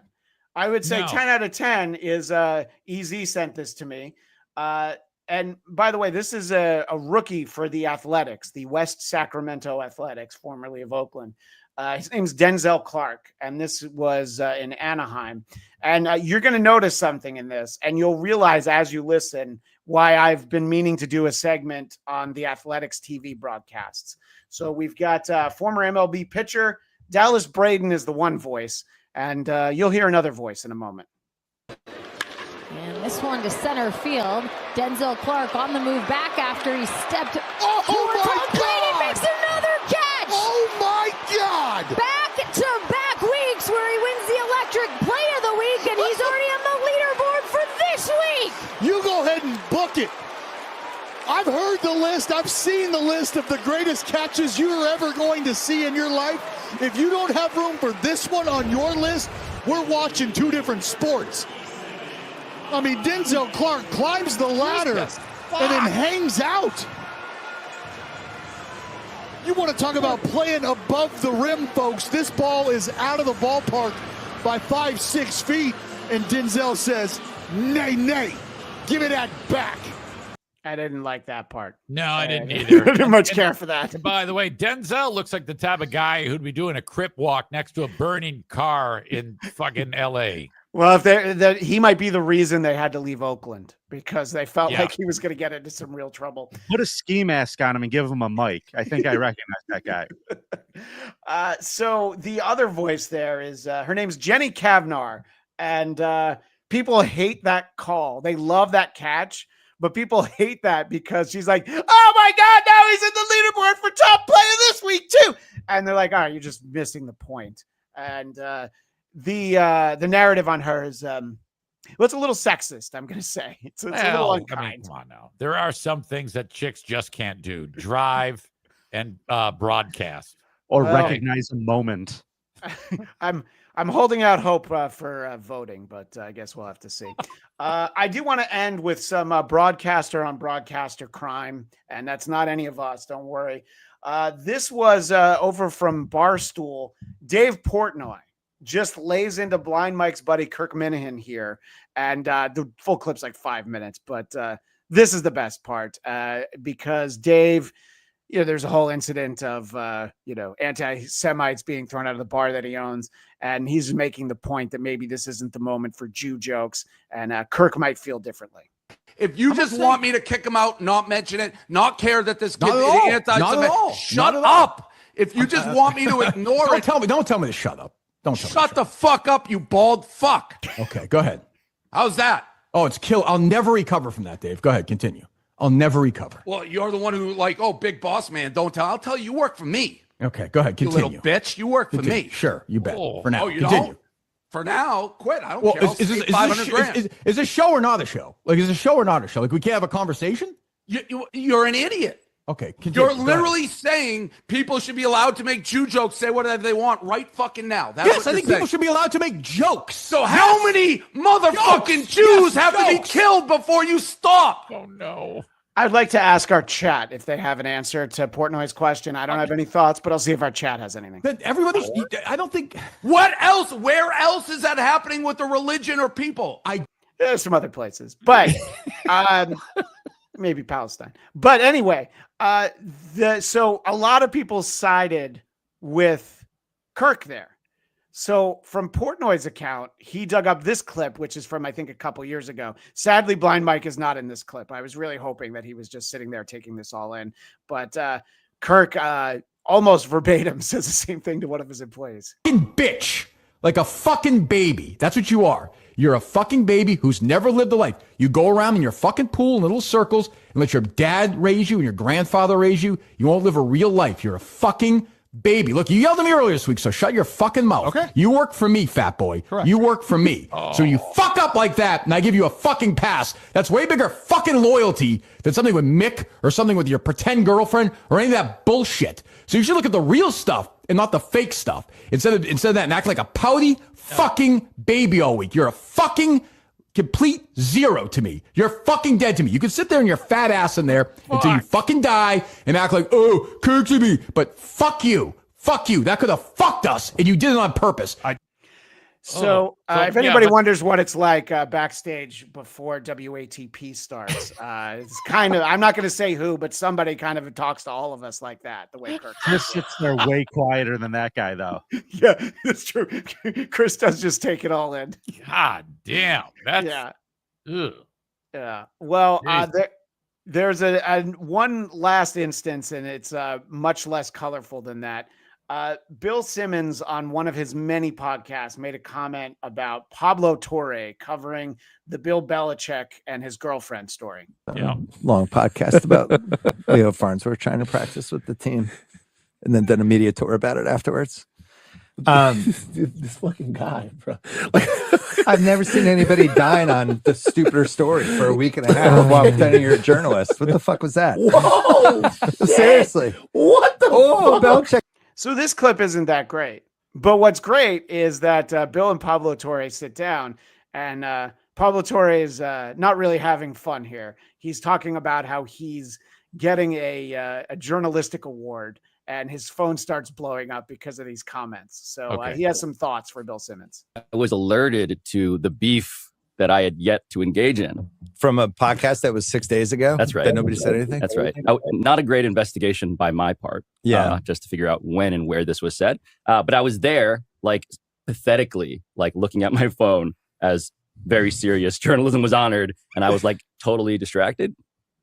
I would say 10 out of 10 is EZ sent this to me. And by the way, this is a rookie for the Athletics, the West Sacramento Athletics, formerly of Oakland. His name's Denzel Clark, and this was in Anaheim. And you're going to notice something in this, and you'll realize as you listen why I've been meaning to do a segment on the Athletics TV broadcasts. So we've got former MLB pitcher Dallas Braden is the one voice, and you'll hear another voice in a moment. And this one to center field. Denzel Clark on the move back after he stepped towards home plate and makes another catch. Oh my God! Back-to-back weeks where he wins the electric play of the week, and he's already on the leaderboard for this week. You go ahead and book it. I've heard the list. I've seen the list of the greatest catches you're ever going to see in your life. If you don't have room for this one on your list, we're watching two different sports. I mean, Denzel Clark climbs the ladder and then hangs out. You want to talk about playing above the rim, folks. This ball is out of the ballpark by 5-6 feet. And Denzel says, nay, nay, give me that back. I didn't like that part. No, I didn't either. I didn't much care for that. And by the way, Denzel looks like the type of guy who'd be doing a crip walk next to a burning car in fucking L.A. Well, if he might be the reason they had to leave Oakland, because they felt like he was going to get into some real trouble. Put a ski mask on him and give him a mic. I think I recognize that guy. So the other voice there is her name's Jenny Kavnar, and people hate that call. They love that catch, but people hate that because she's like, "Oh my God, now he's in the leaderboard for top player this week too," and they're like, "All right, you're just missing the point." And the narrative on her is well, it's a little sexist, I'm gonna say. It's a little unkind. I mean, come on now. There are some things that chicks just can't do. Drive and broadcast. Or recognize a moment. I'm holding out hope for voting, but I guess we'll have to see. I do want to end with some broadcaster on broadcaster crime, and that's not any of us, don't worry. This was over from Barstool. Dave Portnoy just lays into Blind Mike's buddy Kirk Minahan here, and the full clip's like 5 minutes, but this is the best part because Dave, there's a whole incident of anti-Semites being thrown out of the bar that he owns, and he's making the point that maybe this isn't the moment for Jew jokes, and Kirk might feel differently. If you just want me to kick him out, not mention it, not care that this kid Not at all. Not at all. Shut Not at all. up. If you just want me to ignore it. Don't tell me to shut up. Don't tell me. Shut the fuck up, you bald fuck. Okay, go ahead. How's that? Oh, it's kill. I'll never recover from that, Dave. Go ahead, continue. I'll never recover. Well, you're the one who big boss man, don't tell. I'll tell you, you work for me. Okay, go ahead, continue. You little bitch, you work for me. Sure, you bet. Oh, for now, you continue. don't? For now, quit. I don't care. I'll save 500 grand. Is this show or not a show? Like, is this a show or not a show? Like, we can't have a conversation? You're an idiot. Okay, continue. You're literally saying people should be allowed to make Jew jokes, say whatever they want right fucking now. That's Yes, I think people should be allowed to make jokes. So how many motherfucking Jews have to be killed before you stop? Oh, no. I'd like to ask our chat if they have an answer to Portnoy's question. I don't have any thoughts, but I'll see if our chat has anything. I don't think. What else? Where else is that happening with the religion or people? There's some other places, but maybe Palestine. But anyway, so a lot of people sided with Kirk there. So from Portnoy's account, he dug up this clip, which is from, I think, a couple years ago. Sadly, Blind Mike is not in this clip. I was really hoping that he was just sitting there taking this all in. But Kirk almost verbatim says the same thing to one of his employees. Fucking bitch. Like a fucking baby. That's what you are. You're a fucking baby who's never lived a life. You go around in your fucking pool in little circles and let your dad raise you and your grandfather raise you. You won't live a real life. You're a fucking baby. Look, you yelled at me earlier this week, so shut your fucking mouth. Okay. You work for me, fat boy. Correct. You work for me. So you fuck up like that, and I give you a fucking pass. That's way bigger fucking loyalty than something with Mick or something with your pretend girlfriend or any of that bullshit. So you should look at the real stuff and not the fake stuff. Instead of that, and act like a pouty fucking baby all week. You're a fucking complete zero to me. You're fucking dead to me. You can sit there and your fat ass in there until you fucking die and act like, oh, Kirk to me. But fuck you. Fuck you. That could have fucked us, and you did it on purpose. So if anybody wonders what it's like backstage before WATP starts, it's kind of, I'm not going to say who, but somebody kind of talks to all of us like that, the way Kirk Chris sits there way quieter than that guy, though. Yeah, that's true. Chris does just take it all in. God damn. That's, yeah. Yeah. Well, there's a one last instance, and it's much less colorful than that. Bill Simmons on one of his many podcasts made a comment about Pablo Torre covering the Bill Belichick and his girlfriend story. Long podcast about Leo Farnsworth trying to practice with the team and then done a media tour about it afterwards. This fucking guy, bro. I've never seen anybody dying on the stupider story for a week and a half while pretending you're a journalist. What the fuck was that? Whoa! Seriously. What the fuck? Belichick. So this clip isn't that great, but what's great is that Bill and Pablo Torre sit down, and Pablo Torre is not really having fun here. He's talking about how he's getting a journalistic award, and his phone starts blowing up because of these comments. So he has some thoughts for Bill Simmons. I was alerted to the beef that I had yet to engage in. From a podcast that was 6 days ago? That's right. That nobody said anything? That's right. Not a great investigation by my part. Yeah. Just to figure out when and where this was said. But I was there, like, pathetically, like, looking at my phone as very serious journalism was honored. And I was, like, totally distracted.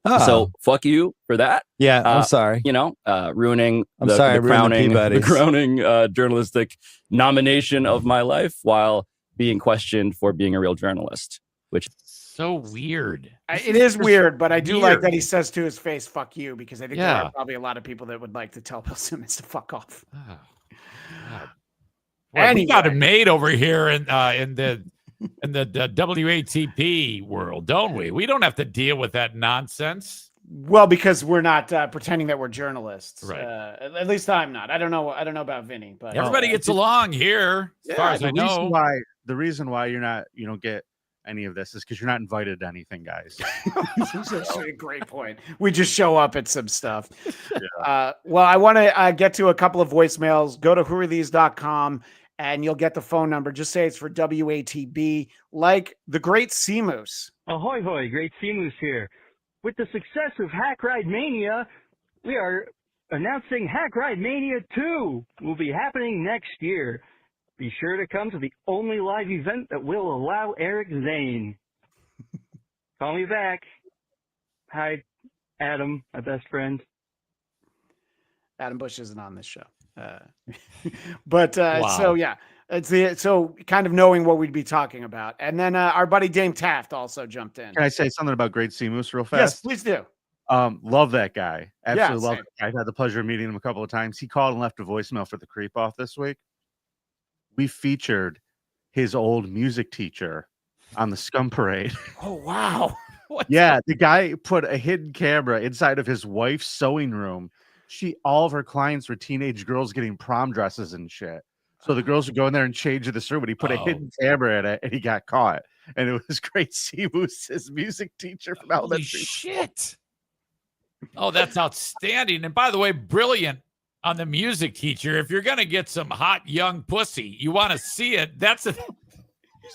Oh. So fuck you for that. Yeah, I'm sorry. You know, ruining the crowning journalistic nomination of my life while being questioned for being a real journalist, which so weird. It is weird, but I do like that he says to his face, fuck you, because I think there are probably a lot of people that would like to tell Bill Simmons to fuck off. Well, we got it made over here in the WATP world, don't we? We don't have to deal with that nonsense. Well, because we're not pretending that we're journalists. Right. At least I'm not. I don't know about Vinny, but everybody gets along here, as far as I know. The reason why you don't get any of this is because you're not invited to anything, guys. That's actually a great point. We just show up at some stuff. Yeah. Well, I want to get to a couple of voicemails. Go to whoarethese.com and you'll get the phone number. Just say it's for WATB, like the Great Sea Moose. Ahoy, hoy, Great Sea Moose here. With the success of Hack Ride Mania, we are announcing Hack Ride Mania 2 will be happening next year. Be sure to come to the only live event that will allow Eric Zane. Call me back. Hi, Adam, my best friend. Adam Bush isn't on this show. But Wow. so yeah, so kind of knowing what we'd be talking about. And then our buddy Dame Taft also jumped in. Can I say something about Great Sea Moose real fast? Yes, please do. Love that guy. Absolutely love same. it. I've had the pleasure of meeting him a couple of times. He called and left a voicemail for the Creep Off this week. We featured his old music teacher on the Scum Parade. Oh, wow. Yeah, the guy put a hidden camera inside of his wife's sewing room. All of her clients were teenage girls getting prom dresses and shit. So the girls would go in there and change in this room, and he put a hidden camera in it, and he got caught. And it was Great Sea Moose, his music teacher from elementary. Shit. Oh, that's outstanding. And by the way, brilliant on the music teacher. If you're going to get some hot young pussy, you want to see it. That's a...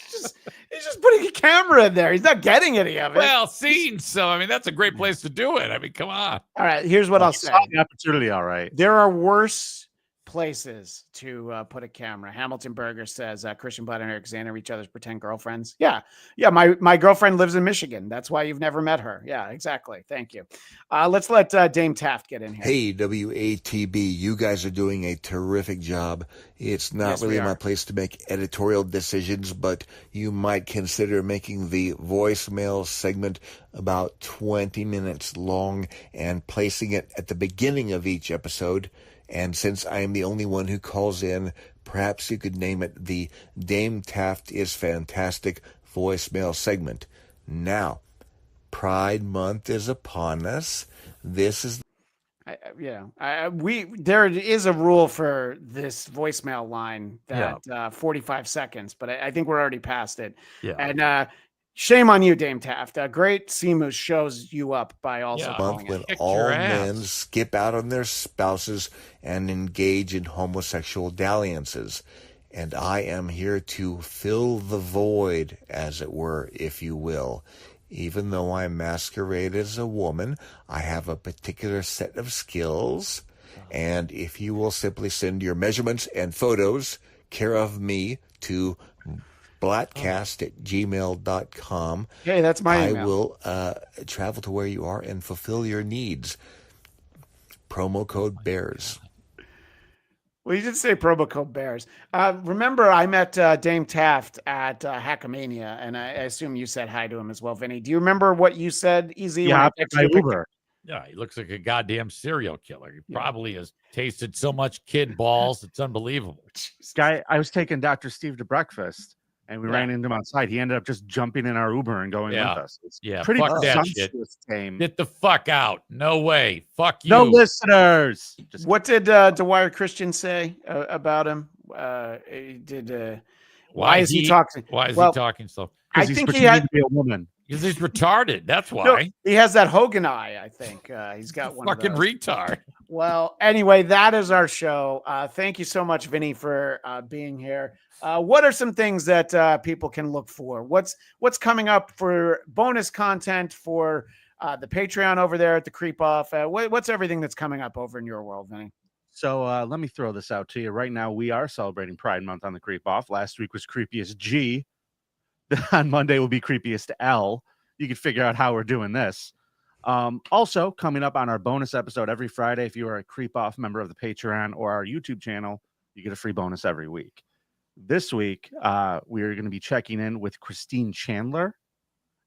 He's just putting a camera in there. He's not getting any of it. Well, seen. So, I mean, that's a great place to do it. I mean, come on. All right, here's what I'll say. The opportunity, all right. There are worse places to put a camera. Hamilton Berger says Christian Bladt and Eric Zane are each other's pretend girlfriends. Yeah. My girlfriend lives in Michigan. That's why you've never met her. Yeah, exactly. Thank you. Let's let Dame Taft get in here. Hey, WATB, you guys are doing a terrific job. It's not really my place to make editorial decisions, but you might consider making the voicemail segment about 20 minutes long and placing it at the beginning of each episode. And since I am the only one who calls in, perhaps you could name it the Dame Taft is Fantastic voicemail segment. Now, Pride Month is upon us. This is... there is a rule for this voicemail line that 45 seconds, but I think we're already past it. Yeah. And shame on you, Dame Taft. Great Sea Moose shows you up by also calling when it. all men skip out on their spouses and engage in homosexual dalliances. And I am here to fill the void, as it were, if you will. Even though I masquerade as a woman, I have a particular set of skills. And if you will simply send your measurements and photos, care of me, to blattcast@gmail.com. Hey, that's my email. I will travel to where you are and fulfill your needs. Promo code BEARS. Well, you did say promo code BEARS. Remember, I met Dame Taft at Hackamania, and I assume you said hi to him as well, Vinny. Do you remember what you said, Easy? Yeah, my Uber. Yeah, he looks like a goddamn serial killer. He probably has tasted so much kid balls. It's unbelievable. Guy, I was taking Dr. Steve to breakfast, and we ran into him outside. He ended up just jumping in our Uber and going with us. It's pretty fuck that shit. Tame. Get the fuck out. No way. Fuck you. No listeners. What did Dwyer Christian say about him? Why is he talking? Why is he talking so? I think he had to be a woman. Because he's retarded. That's why. No, he has that Hogan eye, I think. He's got one fucking of those. retard. Well, anyway, that is our show. Thank you so much, Vinny, for being here. What are some things that people can look for? What's coming up for bonus content for the Patreon over there at the Creep Off? What's everything that's coming up over in your world, Vinny? So let me throw this out to you. Right now, we are celebrating Pride Month on the Creep Off. Last week was Creepiest G. On Monday will be Creepiest L. You can figure out how we're doing this. Also, coming up on our bonus episode every Friday, if you are a Creep Off member of the Patreon or our YouTube channel, you get a free bonus every week. This week, we are going to be checking in with Christine Chandler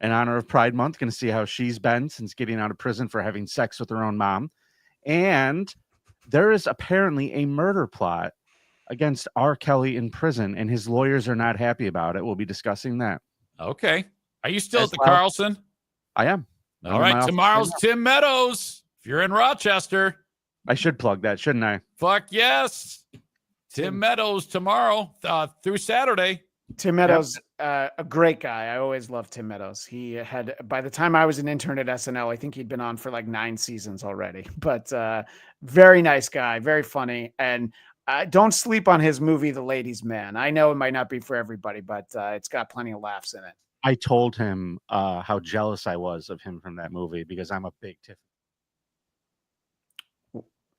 in honor of Pride Month. Going to see how she's been since getting out of prison for having sex with her own mom. And there is apparently a murder plot against R. Kelly in prison, and his lawyers are not happy about it. We'll be discussing that. Okay. Are you still at the Carlson? I am. All right. Tomorrow's Tim Meadows. If you're in Rochester. I should plug that, shouldn't I? Fuck yes. Tim Meadows tomorrow through Saturday. Tim Meadows, a great guy. I always loved Tim Meadows. He had, by the time I was an intern at SNL, I think he'd been on for like 9 seasons already. But very nice guy, very funny. And don't sleep on his movie, The Ladies' Man. I know it might not be for everybody, but it's got plenty of laughs in it. I told him how jealous I was of him from that movie because I'm a big Tiffany.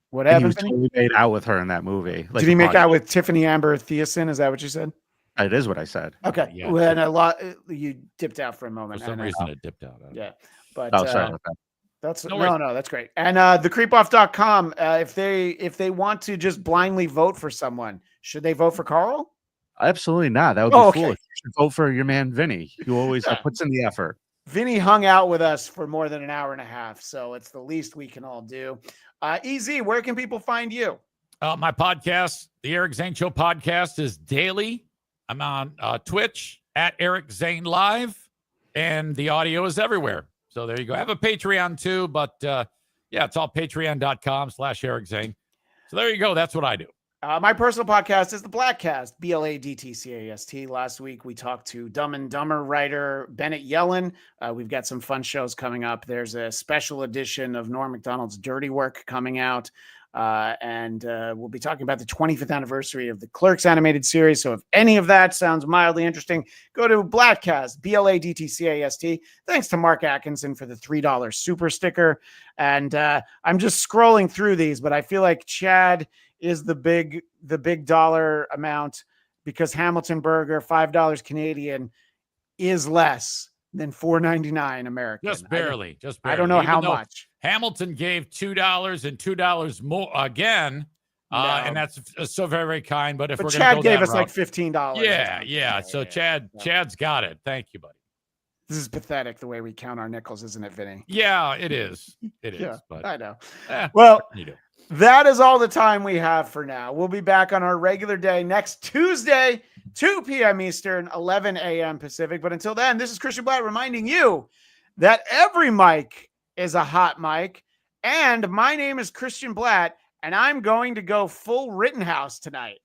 What happened? He totally made out with her in that movie. Did he make out with Tiffany Amber Thiessen? Is that what you said? It is what I said. Okay. Yeah, you dipped out for a moment. For some reason, it dipped out. Yeah. But sorry about that. That's No no, that's great. And thecreepoff.com, if they want to just blindly vote for someone, should they vote for Carl? Absolutely not. That would be okay. foolish. You should vote for your man Vinny. He always puts in the effort. Vinny hung out with us for more than an hour and a half, so it's the least we can all do. EZ, where can people find you? My podcast, the Eric Zane Show podcast, is daily. I'm on Twitch at Eric Zane Live, and the audio is everywhere. So there you go. I have a Patreon too, but it's all patreon.com/Eric Zane. So there you go. That's what I do. My personal podcast is the Blackcast, BLADTCAST. Last week, we talked to Dumb and Dumber writer Bennett Yellen. We've got some fun shows coming up. There's a special edition of Norm Macdonald's Dirty Work coming out. And we'll be talking about the 25th anniversary of the Clerks animated series. So if any of that sounds mildly interesting, go to Blackcast, BLADTCAST. Thanks to Mark Atkinson for the $3 super sticker. And I'm just scrolling through these, but I feel like Chad is the big dollar amount because Hamilton Burger, $5 Canadian, is less than $4.99 American. Just barely. I don't know how much. Hamilton gave $2 and $2 more again. And that's so very, very kind. But if we're Chad going to go gave that us route, like $15. Yeah. So Chad's got it. Thank you, buddy. This is pathetic the way we count our nickels, isn't it, Vinny? Yeah, it is. It is. Yeah, but I know. Well, that is all the time we have for now. We'll be back on our regular day next Tuesday, 2 p.m. Eastern, 11 a.m. Pacific. But until then, this is Christian Bladt reminding you that every mic is a hot mic. And my name is Christian Bladt, and I'm going to go full Rittenhouse tonight.